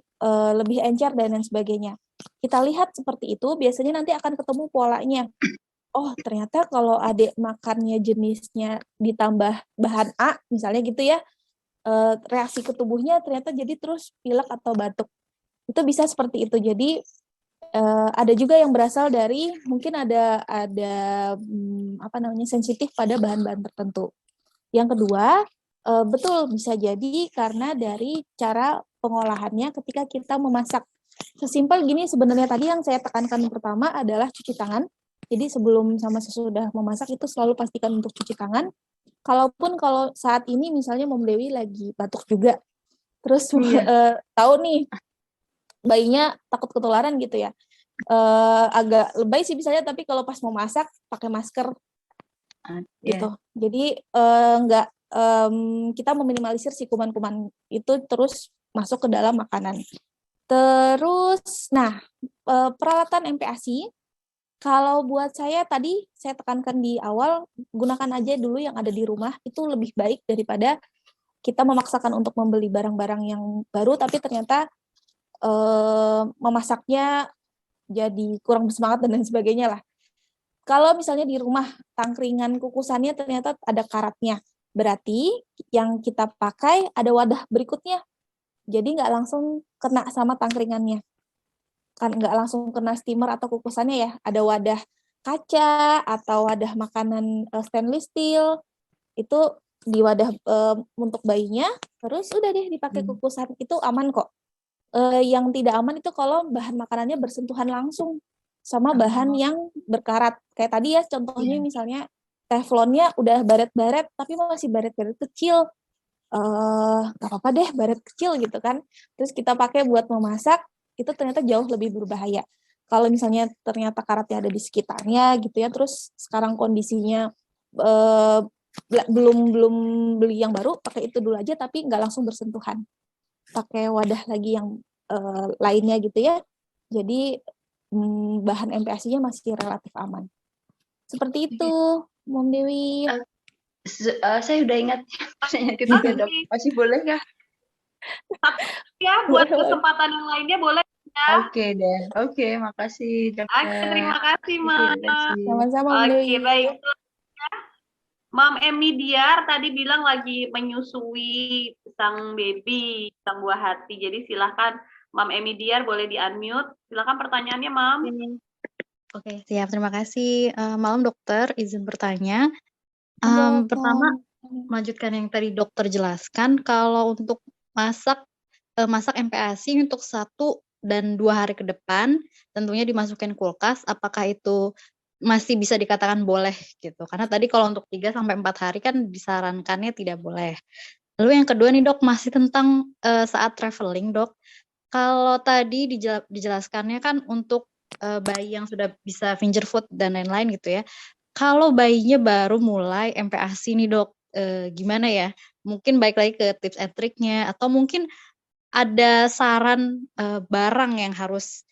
lebih encer dan lain sebagainya. Kita lihat seperti itu, biasanya nanti akan ketemu polanya. Oh ternyata kalau adik makannya jenisnya ditambah bahan A, misalnya gitu ya, reaksi ke tubuhnya ternyata jadi terus pilek atau batuk. Itu bisa seperti itu. Jadi ada juga yang berasal dari mungkin ada sensitif pada bahan-bahan tertentu. Yang kedua, betul bisa jadi karena dari cara pengolahannya ketika kita memasak. Sesimpel gini sebenarnya tadi yang saya tekankan pertama adalah cuci tangan. Jadi sebelum sama sesudah memasak itu selalu pastikan untuk cuci tangan. Kalaupun kalau saat ini misalnya Mom Dewi lagi batuk juga, terus tahu nih bayinya takut ketularan gitu ya, agak lebay sih misalnya, tapi kalau pas mau masak pakai masker gitu. Jadi nggak kita meminimalisir si kuman-kuman itu terus masuk ke dalam makanan. Terus, nah peralatan MPASI, kalau buat saya tadi saya tekankan di awal, gunakan aja dulu yang ada di rumah, itu lebih baik daripada kita memaksakan untuk membeli barang-barang yang baru tapi ternyata memasaknya jadi kurang bersemangat dan lain sebagainya lah. Kalau misalnya di rumah tangkringan kukusannya ternyata ada karatnya, berarti yang kita pakai ada wadah berikutnya. Jadi nggak langsung kena sama tangkringannya. Kan nggak langsung kena steamer atau kukusannya ya, ada wadah kaca atau wadah makanan stainless steel, itu di wadah untuk bayinya, terus udah deh dipakai kukusan, itu aman kok. Yang tidak aman itu kalau bahan makanannya bersentuhan langsung sama bahan yang berkarat. Kayak tadi ya contohnya misalnya teflonnya udah baret-baret tapi masih baret-baret kecil. Gak apa-apa deh baret kecil gitu kan. Terus kita pakai buat memasak, itu ternyata jauh lebih berbahaya. Kalau misalnya ternyata karatnya ada di sekitarnya gitu ya, terus sekarang kondisinya belum beli yang baru, pakai itu dulu aja tapi nggak langsung bersentuhan. Pakai wadah lagi yang lainnya gitu ya. Jadi bahan MPASI-nya masih relatif aman. Seperti itu, Mom Dewi. Saya udah ingat pertanyaan ketiga, Dok. Masih boleh nggak? Ya, buat kesempatan yang lainnya boleh ya. Oke deh. Oke, makasih, Dokter. Oke, terima kasih, Mam. Sama-sama, Mom Dewi. Oke, baik. Mam Emi Diar tadi bilang lagi menyusui sang baby, sang buah hati. Jadi silahkan Mam Emi Diar boleh di-unmute. Silahkan pertanyaannya, Mam. Oke, siap. Terima kasih. Malam dokter, izin bertanya. Pertama, melanjutkan yang tadi dokter jelaskan, kalau untuk masak MPASI untuk 1 dan 2 hari ke depan, tentunya dimasukin kulkas, apakah itu masih bisa dikatakan boleh gitu? Karena tadi kalau untuk 3 sampai 4 hari kan disarankannya tidak boleh. Lalu yang kedua nih dok, masih tentang saat traveling dok. Kalau tadi dijelaskannya kan untuk bayi yang sudah bisa finger food dan lain-lain gitu ya. Kalau bayinya baru mulai MPASI nih dok, gimana ya? Mungkin balik lagi ke tips and triknya, atau mungkin ada saran barang yang harus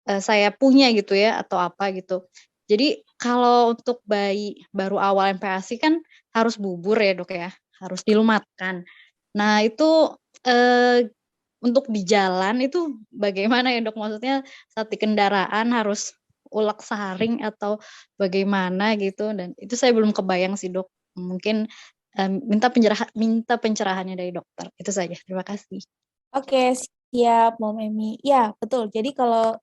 saya punya gitu ya, atau apa gitu. Jadi kalau untuk bayi baru awal MPASI kan harus bubur ya dok ya, harus dilumatkan. Nah itu untuk di jalan itu bagaimana ya dok? Maksudnya saat di kendaraan harus ulek saring atau bagaimana gitu, dan itu saya belum kebayang sih dok. Mungkin minta pencerahannya dari dokter. Itu saja. Terima kasih. Oke, siap Mom Emi. Ya, betul. Jadi kalau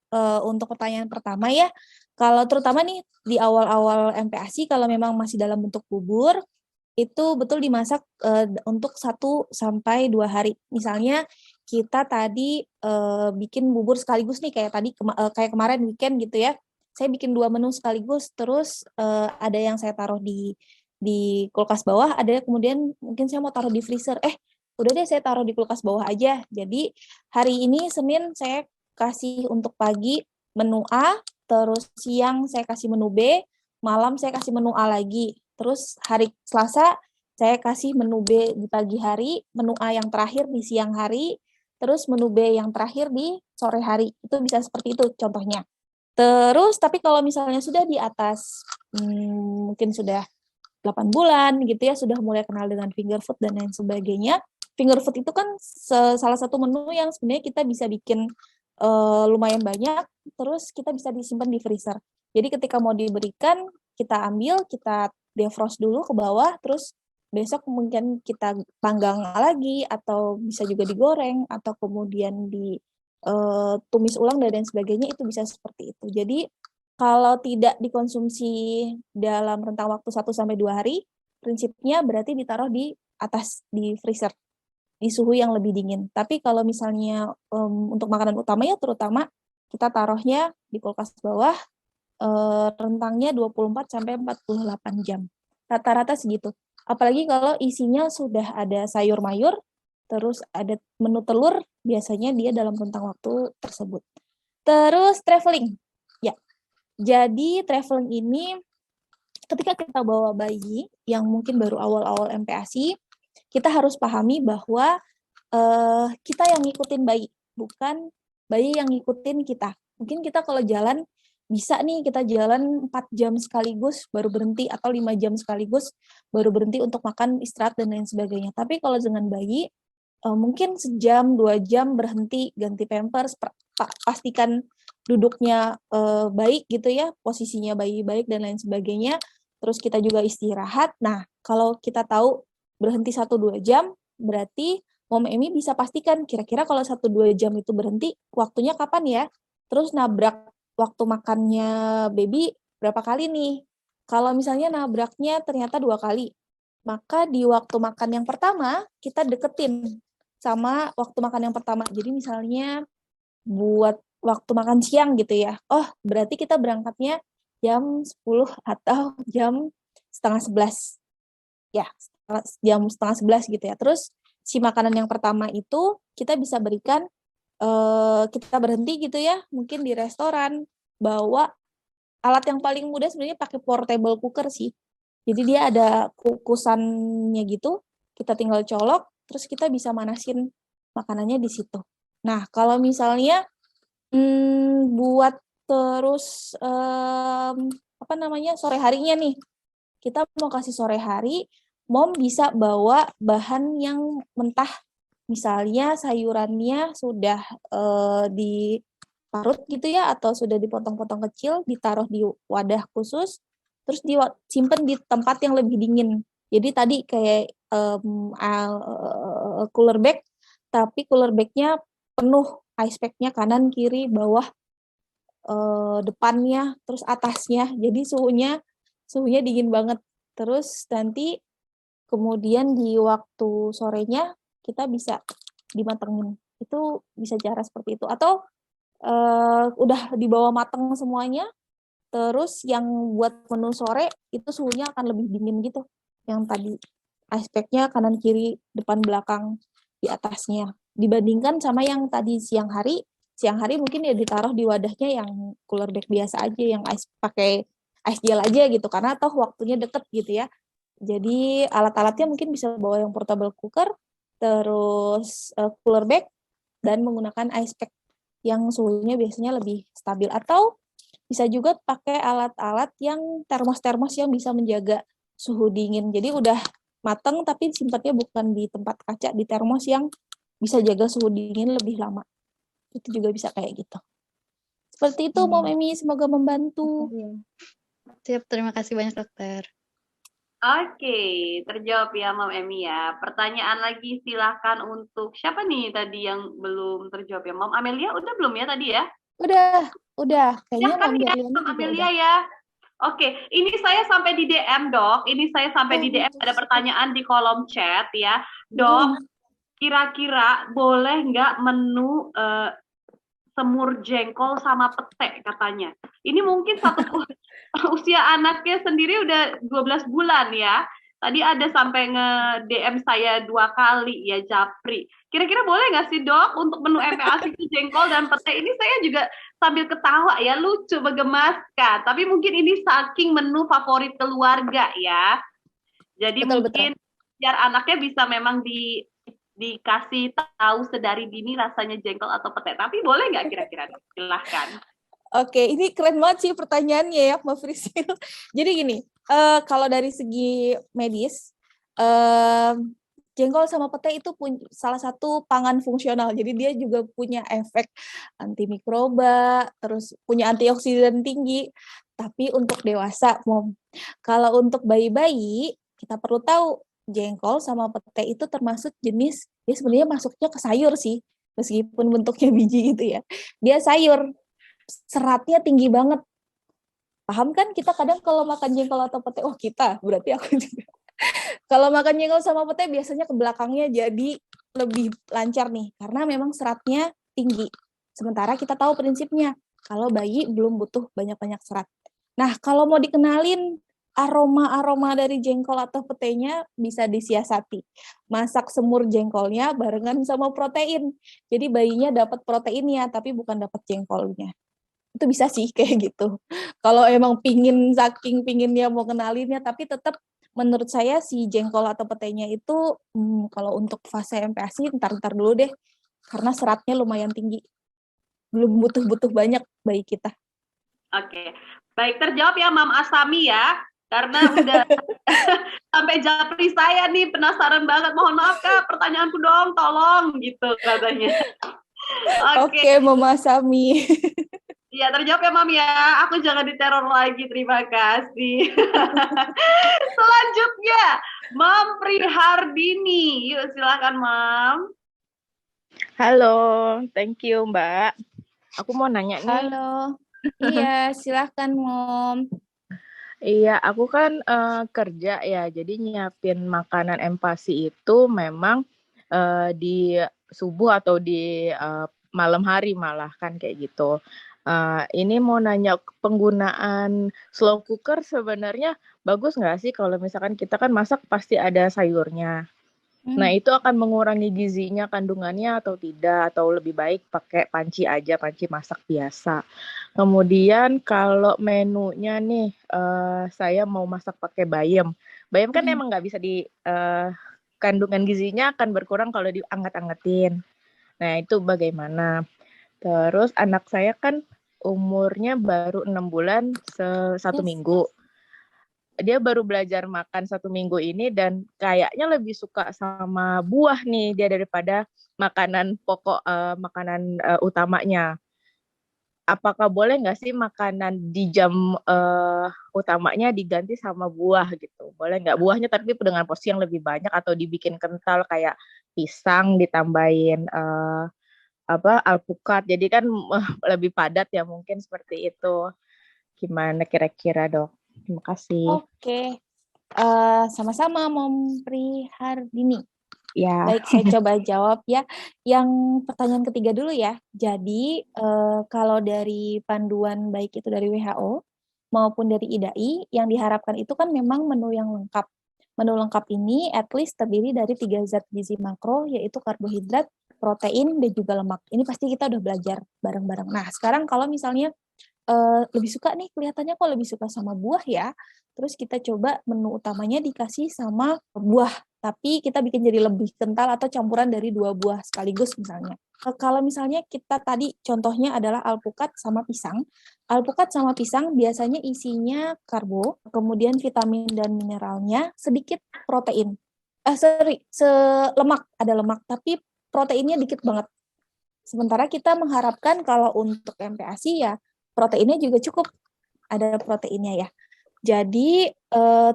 untuk pertanyaan pertama ya, kalau terutama nih di awal-awal MPASI kalau memang masih dalam bentuk bubur, itu betul dimasak untuk 1 sampai 2 hari. Misalnya kita tadi bikin bubur sekaligus nih, kayak tadi kayak kemarin weekend gitu ya. Saya bikin 2 menu sekaligus, terus ada yang saya taruh di kulkas bawah, ada kemudian mungkin saya mau taruh di freezer. Udah deh saya taruh di kulkas bawah aja. Jadi hari ini Senin saya kasih untuk pagi menu A, terus siang saya kasih menu B, malam saya kasih menu A lagi. Terus hari Selasa saya kasih menu B di pagi hari, menu A yang terakhir di siang hari, terus menu B yang terakhir di sore hari. Itu bisa seperti itu contohnya. Terus, tapi kalau misalnya sudah di atas, mungkin sudah 8 bulan gitu ya, sudah mulai kenal dengan finger food dan lain sebagainya. Finger food itu kan salah satu menu yang sebenarnya kita bisa bikin lumayan banyak, terus kita bisa disimpan di freezer. Jadi ketika mau diberikan, kita ambil, kita defrost dulu ke bawah, terus besok mungkin kita panggang lagi, atau bisa juga digoreng, atau kemudian tumis ulang dan lain sebagainya, itu bisa seperti itu. Jadi kalau tidak dikonsumsi dalam rentang waktu 1-2 hari, prinsipnya berarti ditaruh di atas, di freezer, di suhu yang lebih dingin. Tapi kalau misalnya untuk makanan utamanya, terutama kita taruhnya di kulkas bawah, rentangnya 24-48 jam. Rata-rata segitu. Apalagi kalau isinya sudah ada sayur mayur, terus ada menu telur, biasanya dia dalam rentang waktu tersebut. Terus traveling. Ya, jadi traveling ini ketika kita bawa bayi yang mungkin baru awal-awal MPASI, kita harus pahami bahwa kita yang ngikutin bayi, bukan bayi yang ngikutin kita. Mungkin kita kalau jalan, bisa nih kita jalan 4 jam sekaligus baru berhenti, atau 5 jam sekaligus baru berhenti untuk makan, istirahat, dan lain sebagainya. Tapi kalau dengan bayi, mungkin sejam, 2 jam berhenti, ganti pampers, pastikan duduknya baik gitu ya, posisinya bayi baik, dan lain sebagainya. Terus kita juga istirahat. Nah, kalau kita tahu berhenti 1-2 jam, berarti Mom Emi bisa pastikan kira-kira kalau 1-2 jam itu berhenti, waktunya kapan ya? Terus nabrak waktu makannya baby berapa kali nih? Kalau misalnya nabraknya ternyata 2 kali, maka di waktu makan yang pertama, kita deketin sama waktu makan yang pertama. Jadi misalnya buat waktu makan siang gitu ya. Oh, berarti kita berangkatnya jam 10 atau jam setengah 11. Ya, jam setengah 11 gitu ya. Terus si makanan yang pertama itu kita bisa berikan, kita berhenti gitu ya, mungkin di restoran, bawa alat yang paling mudah sebenarnya pakai portable cooker sih. Jadi dia ada kukusannya gitu, kita tinggal colok, terus kita bisa manasin makanannya di situ. Nah, kalau misalnya buat terus sore harinya nih, kita mau kasih sore hari, Mom bisa bawa bahan yang mentah, misalnya sayurannya sudah diparut gitu ya, atau sudah dipotong-potong kecil, ditaruh di wadah khusus, terus disimpan di tempat yang lebih dingin. Jadi tadi kayak cooler bag, tapi cooler bag-nya penuh ice pack-nya kanan, kiri, bawah, depannya, terus atasnya. Jadi suhunya dingin banget. Terus nanti kemudian di waktu sorenya kita bisa dimatengin. Itu bisa cara seperti itu. Atau udah dibawa mateng semuanya, terus yang buat menu sore itu suhunya akan lebih dingin gitu. Yang tadi ice pack-nya kanan kiri depan belakang di atasnya. Dibandingkan sama yang tadi siang hari mungkin ya ditaruh di wadahnya yang cooler bag biasa aja, yang pakai ice gel aja gitu, karena toh waktunya deket gitu ya. Jadi alat-alatnya mungkin bisa bawa yang portable cooker, terus cooler bag, dan menggunakan ice pack yang suhunya biasanya lebih stabil. Atau bisa juga pakai alat-alat yang termos-termos yang bisa menjaga suhu dingin. Jadi udah mateng tapi simpannya bukan di tempat kaca, di termos yang bisa jaga suhu dingin lebih lama. Itu juga bisa kayak gitu. Seperti itu, Mom Emi, semoga membantu. Siap, terima kasih banyak dokter. Oke, terjawab ya Mom Emi ya. Pertanyaan lagi silakan untuk siapa nih tadi yang belum terjawab ya? Mom Amelia udah belum ya tadi ya? Udah. Kayaknya Ya kan ya, Mom Amelia ya. Oke, ini saya sampai di DM, Dok. Ini saya sampai di DM, ada pertanyaan di kolom chat ya. Dok, kira-kira boleh nggak menu semur jengkol sama pete katanya? Ini mungkin usia anaknya sendiri udah 12 bulan ya. Tadi ada sampai nge-DM saya 2 kali ya, Japri. Kira-kira boleh nggak sih, Dok, untuk menu MPASI itu jengkol dan pete? Ini saya juga sambil ketawa ya, lucu, menggemaskan. Tapi mungkin ini saking menu favorit keluarga ya. Jadi mungkin biar anaknya bisa memang dikasih tahu sedari dini rasanya jengkol atau pete. Tapi boleh nggak kira-kira? Silahkan. Oke, ini keren banget sih pertanyaannya ya, Mbak Frisil. Jadi gini, kalau dari segi medis, jengkol sama pete itu salah satu pangan fungsional. Jadi dia juga punya efek antimikroba, terus punya antioksidan tinggi. Tapi untuk dewasa, Mom, kalau untuk bayi-bayi, kita perlu tahu jengkol sama pete itu termasuk jenis, dia sebenarnya masuknya ke sayur sih, meskipun bentuknya biji gitu ya. Dia sayur, seratnya tinggi banget. Paham kan kita kadang kalau makan jengkol atau pete, oh kita, berarti aku juga. Kalau makan jengkol sama pete biasanya ke belakangnya jadi lebih lancar nih, karena memang seratnya tinggi. Sementara kita tahu prinsipnya, kalau bayi belum butuh banyak-banyak serat. Nah, kalau mau dikenalin aroma-aroma dari jengkol atau petenya bisa disiasati. Masak semur jengkolnya barengan sama protein. Jadi bayinya dapat proteinnya, tapi bukan dapat jengkolnya. Itu bisa sih kayak gitu. Kalau emang saking pinginnya mau kenalinnya, tapi tetap menurut saya si jengkol atau petenya itu kalau untuk fase MPASI ntar dulu deh, karena seratnya lumayan tinggi. Belum butuh banyak bayi kita. Oke, baik, terjawab ya Mam Asami ya, karena udah sampai japri saya nih, penasaran banget. Mohon maaf Kak, pertanyaanku dong, tolong gitu katanya. Oke, Mama Asami. Iya, terjawab ya Mam ya, aku jangan diteror lagi, terima kasih. Selanjutnya, Mam Prihardini, yuk silakan Mam. Halo, thank you Mbak. Aku mau nanya nih. Halo. Iya, silahkan Mom. Iya, aku kan kerja ya, jadi nyiapin makanan MPASI itu memang di subuh atau di malam hari malah kan kayak gitu. Ini mau nanya penggunaan slow cooker sebenarnya bagus nggak sih kalau misalkan kita kan masak pasti ada sayurnya. Nah, itu akan mengurangi gizinya, kandungannya atau tidak, atau lebih baik pakai panci aja, panci masak biasa. Kemudian kalau menunya nih, saya mau masak pakai bayam. Bayam kan emang nggak bisa kandungan gizinya akan berkurang kalau dianget-angetin. Nah, itu bagaimana? Terus anak saya kan umurnya baru 6 bulan 1 minggu. Dia baru belajar makan 1 minggu ini dan kayaknya lebih suka sama buah nih dia daripada makanan pokok, makanan utamanya. Apakah boleh nggak sih makanan di jam utamanya diganti sama buah gitu? Boleh nggak? Buahnya tapi dengan porsi yang lebih banyak atau dibikin kental kayak pisang ditambahin alpukat. Jadi kan lebih padat ya mungkin seperti itu. Gimana kira-kira Dok? Terima kasih. Oke, sama-sama Mom Prihardini. Ya. Baik, saya coba jawab ya. Yang pertanyaan ketiga dulu ya. Jadi kalau dari panduan baik itu dari WHO maupun dari IDAI, yang diharapkan itu kan memang menu yang lengkap. Menu lengkap ini at least terdiri dari 3 zat gizi makro, yaitu karbohidrat, protein, dan juga lemak. Ini pasti kita udah belajar bareng-bareng. Nah, sekarang kalau misalnya lebih suka nih, kelihatannya kok lebih suka sama buah ya, terus kita coba menu utamanya dikasih sama buah, tapi kita bikin jadi lebih kental atau campuran dari 2 buah sekaligus misalnya. Kalau misalnya kita tadi contohnya adalah alpukat sama pisang biasanya isinya karbo, kemudian vitamin dan mineralnya, sedikit protein. Lemak, ada lemak, tapi proteinnya dikit banget. Sementara kita mengharapkan kalau untuk MPASI ya proteinnya juga cukup, ada proteinnya ya. Jadi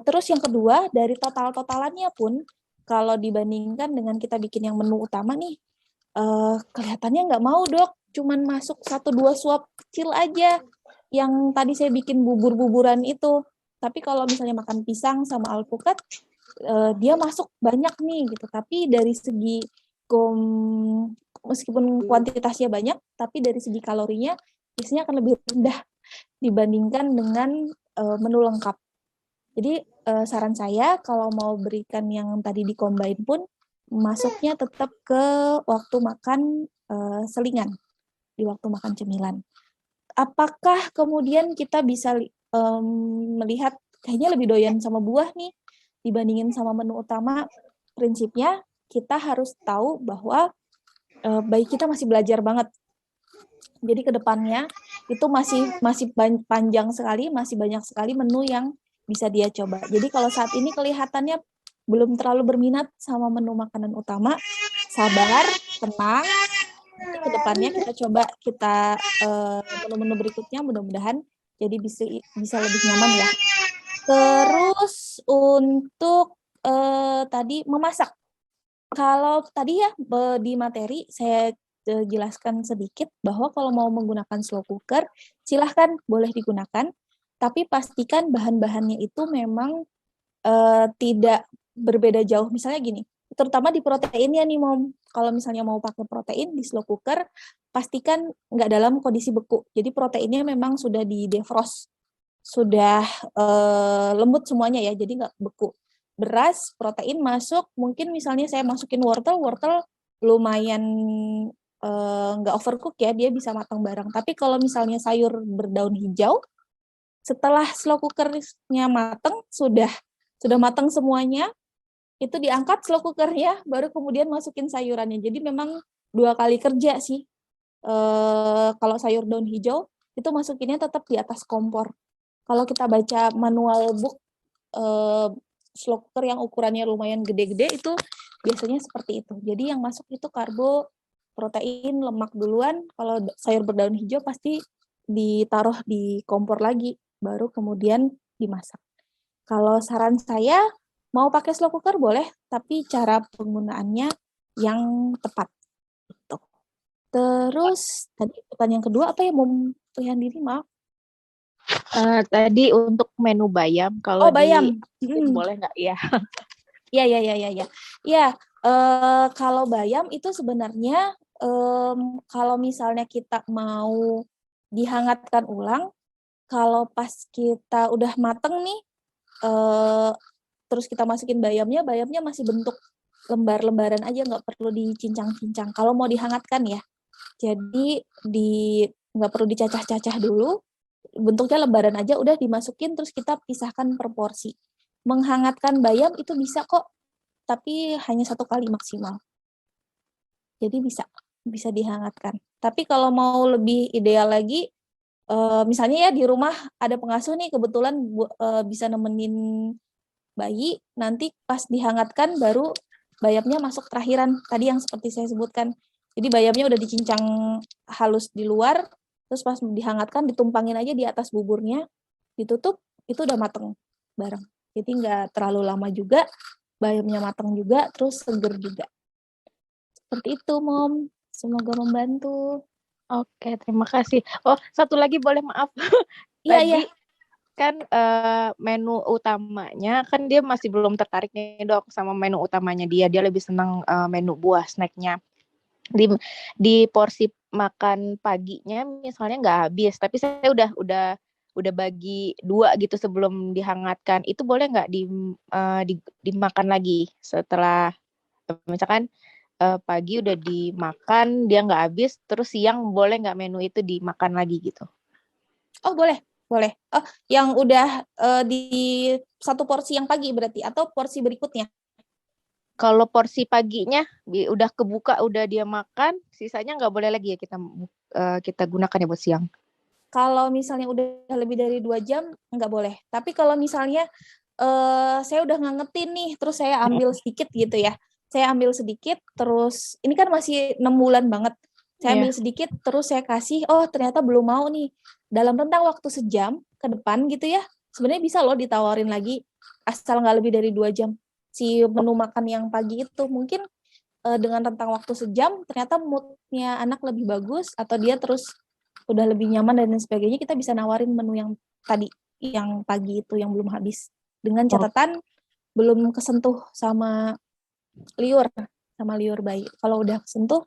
terus yang kedua dari totalannya pun kalau dibandingkan dengan kita bikin yang menu utama nih, kelihatannya nggak mau Dok, cuman masuk 1-2 suap kecil aja yang tadi saya bikin bubur-buburan itu. Tapi kalau misalnya makan pisang sama alpukat, dia masuk banyak nih gitu. Tapi dari segi meskipun kuantitasnya banyak, tapi dari segi kalorinya biasanya akan lebih rendah dibandingkan dengan menu lengkap. Jadi saran saya kalau mau berikan yang tadi di combine pun masuknya tetap ke waktu makan selingan, di waktu makan cemilan. Apakah kemudian kita bisa melihat kayaknya lebih doyan sama buah nih dibandingin sama menu utama? Prinsipnya kita harus tahu bahwa bayi kita masih belajar banget. Jadi ke depannya itu masih panjang sekali, masih banyak sekali menu yang bisa dia coba. Jadi kalau saat ini kelihatannya belum terlalu berminat sama menu makanan utama, sabar, tenang. Nanti ke depannya kita menu-menu berikutnya mudah-mudahan jadi bisa lebih nyaman ya. Terus untuk tadi memasak. Kalau tadi ya di materi saya jelaskan sedikit bahwa kalau mau menggunakan slow cooker, silahkan boleh digunakan, tapi pastikan bahan-bahannya itu memang tidak berbeda jauh. Misalnya gini, terutama di proteinnya nih, Mom. Kalau misalnya mau pakai protein di slow cooker, pastikan nggak dalam kondisi beku. Jadi proteinnya memang sudah di defrost, sudah lembut semuanya ya, jadi nggak beku. Beras, protein masuk, mungkin misalnya saya masukin wortel lumayan nggak overcook ya, dia bisa matang bareng. Tapi kalau misalnya sayur berdaun hijau, setelah slow cookernya matang, sudah matang semuanya, itu diangkat slow cookernya, baru kemudian masukin sayurannya. Jadi memang 2 kali kerja sih. Kalau sayur daun hijau, itu masukinnya tetap di atas kompor. Kalau kita baca manual book slow cooker yang ukurannya lumayan gede-gede, itu biasanya seperti itu. Jadi yang masuk itu karbo, protein, lemak duluan. Kalau sayur berdaun hijau pasti ditaruh di kompor lagi, baru kemudian dimasak. Kalau saran saya, mau pakai slow cooker boleh, tapi cara penggunaannya yang tepat. Gitu. Terus, tadi pertanyaan kedua, apa ya, Pilihan diri, maaf. Tadi untuk menu bayam, kalau bayam. boleh nggak ya? Iya. Ya, kalau bayam itu sebenarnya kalau misalnya kita mau dihangatkan ulang, kalau pas kita udah mateng nih, terus kita masukin bayamnya masih bentuk lembar-lembaran aja, nggak perlu dicincang-cincang. Kalau mau dihangatkan ya, jadi nggak perlu dicacah-cacah dulu, bentuknya lembaran aja, udah dimasukin, terus kita pisahkan per porsi. Menghangatkan bayam itu bisa kok, tapi hanya 1 kali maksimal. Jadi bisa dihangatkan. Tapi kalau mau lebih ideal lagi, misalnya ya di rumah ada pengasuh nih, kebetulan bisa nemenin bayi, nanti pas dihangatkan baru bayamnya masuk terakhiran, tadi yang seperti saya sebutkan. Jadi bayamnya udah dicincang halus di luar, terus pas dihangatkan ditumpangin aja di atas buburnya, ditutup, itu udah mateng bareng. Jadi nggak terlalu lama juga, bayamnya mateng juga, terus seger juga. Seperti itu, Mom. Semoga membantu. Oke, terima kasih. Oh, satu lagi boleh, maaf. Iya. Kan menu utamanya, kan dia masih belum tertarik nih, Dok, sama menu utamanya dia. Dia lebih senang menu buah, snacknya. Di porsi makan paginya misalnya nggak habis, tapi saya udah bagi 2 gitu sebelum dihangatkan. Itu boleh nggak dimakan lagi setelah misalkan pagi udah dimakan, dia nggak habis, terus siang boleh nggak menu itu dimakan lagi gitu? Oh, boleh. Oh, yang udah di 1 porsi yang pagi berarti, atau porsi berikutnya? Kalau porsi paginya udah kebuka, udah dia makan, sisanya nggak boleh lagi ya kita gunakan ya buat siang. Kalau misalnya udah lebih dari 2 jam, nggak boleh. Tapi kalau misalnya saya udah ngangetin nih, terus saya ambil sedikit gitu ya. Saya ambil sedikit, terus ini kan masih 6 bulan banget. Saya ambil sedikit, terus saya kasih, oh ternyata belum mau nih. Dalam rentang waktu sejam ke depan gitu ya, sebenarnya bisa loh ditawarin lagi, asal nggak lebih dari 2 jam. Si menu makan yang pagi itu mungkin dengan rentang waktu sejam, ternyata moodnya anak lebih bagus, atau dia terus udah lebih nyaman dan sebagainya, kita bisa nawarin menu yang tadi, yang pagi itu yang belum habis. Dengan catatan belum kesentuh sama liur bayi. Kalau udah kesentuh,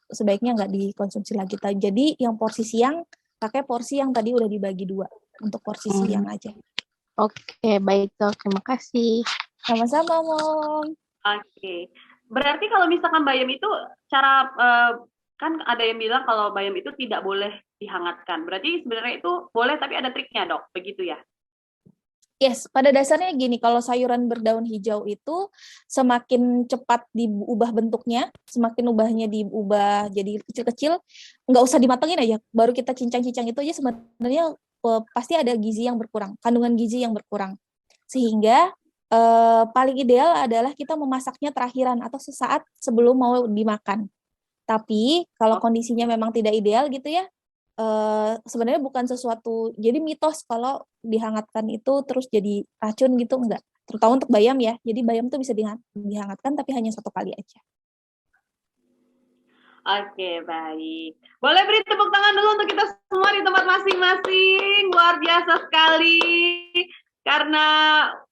sebaiknya nggak dikonsumsi lagi. Jadi yang porsi siang, pakai porsi yang tadi udah dibagi 2 untuk porsi siang aja. Oke, baik, Dok. Terima kasih. Sama-sama, Mom. Oke. Berarti kalau misalkan bayam itu cara kan ada yang bilang kalau bayam itu tidak boleh dihangatkan. Berarti sebenarnya itu boleh, tapi ada triknya, Dok. Begitu ya? Yes, pada dasarnya gini, kalau sayuran berdaun hijau itu semakin cepat diubah bentuknya, semakin ubahnya diubah jadi kecil-kecil, nggak usah dimatengin aja, baru kita cincang-cincang itu aja sebenarnya pasti ada gizi yang berkurang, kandungan gizi yang berkurang. Sehingga paling ideal adalah kita memasaknya terakhiran atau sesaat sebelum mau dimakan. Tapi kalau kondisinya memang tidak ideal gitu ya, sebenarnya bukan sesuatu, jadi mitos kalau dihangatkan itu terus jadi racun gitu, enggak. Terutama untuk bayam ya, jadi bayam tuh bisa dihangatkan tapi hanya 1 kali aja. Oke, baik. Boleh beri tepuk tangan dulu untuk kita semua di tempat masing-masing. Luar biasa sekali. Karena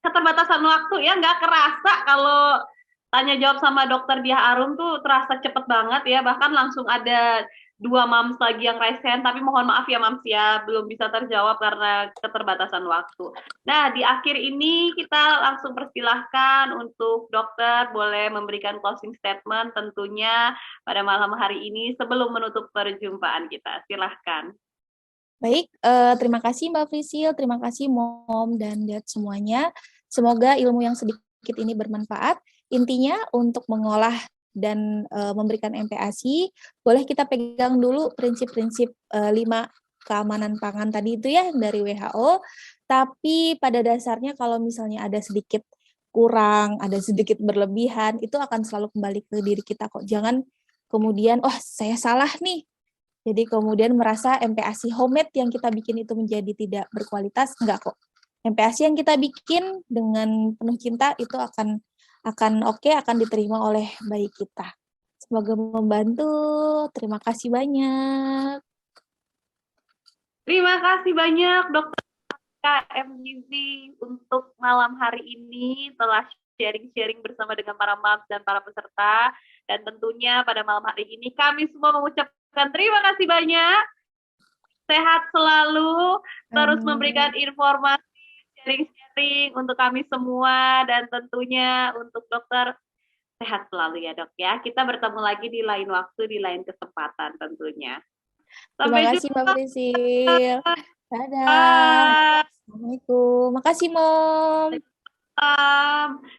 keterbatasan waktu ya, nggak kerasa kalau tanya jawab sama Dokter Diah Arum tuh terasa cepet banget ya. Bahkan langsung ada 2 mams lagi yang raise hand, tapi mohon maaf ya mams ya, belum bisa terjawab karena keterbatasan waktu. Nah, di akhir ini kita langsung persilahkan untuk dokter boleh memberikan closing statement tentunya pada malam hari ini sebelum menutup perjumpaan kita. Silahkan. Baik, terima kasih Mbak Frisil, terima kasih Mom dan Dad semuanya. Semoga ilmu yang sedikit ini bermanfaat. Intinya untuk mengolah dan memberikan MPASI, boleh kita pegang dulu prinsip-prinsip 5 keamanan pangan tadi itu ya dari WHO, tapi pada dasarnya kalau misalnya ada sedikit kurang, ada sedikit berlebihan, itu akan selalu kembali ke diri kita kok. Jangan kemudian, oh saya salah nih, jadi kemudian merasa MPASI homemade yang kita bikin itu menjadi tidak berkualitas, enggak kok. MPASI yang kita bikin dengan penuh cinta itu akan oke, akan diterima oleh bayi kita. Semoga membantu. Terima kasih banyak. Terima kasih banyak Dokter KM Gizi untuk malam hari ini telah sharing-sharing bersama dengan para mams dan para peserta. Dan tentunya pada malam hari ini kami semua mengucapkan terima kasih banyak. Sehat selalu, terus memberikan informasi, sharing-sharing untuk kami semua, dan tentunya untuk dokter sehat selalu ya dok ya. Kita bertemu lagi di lain waktu, di lain kesempatan tentunya. Sampai terima kasih Mbak Frisil. Dadah. Assalamualaikum. Makasih Mom.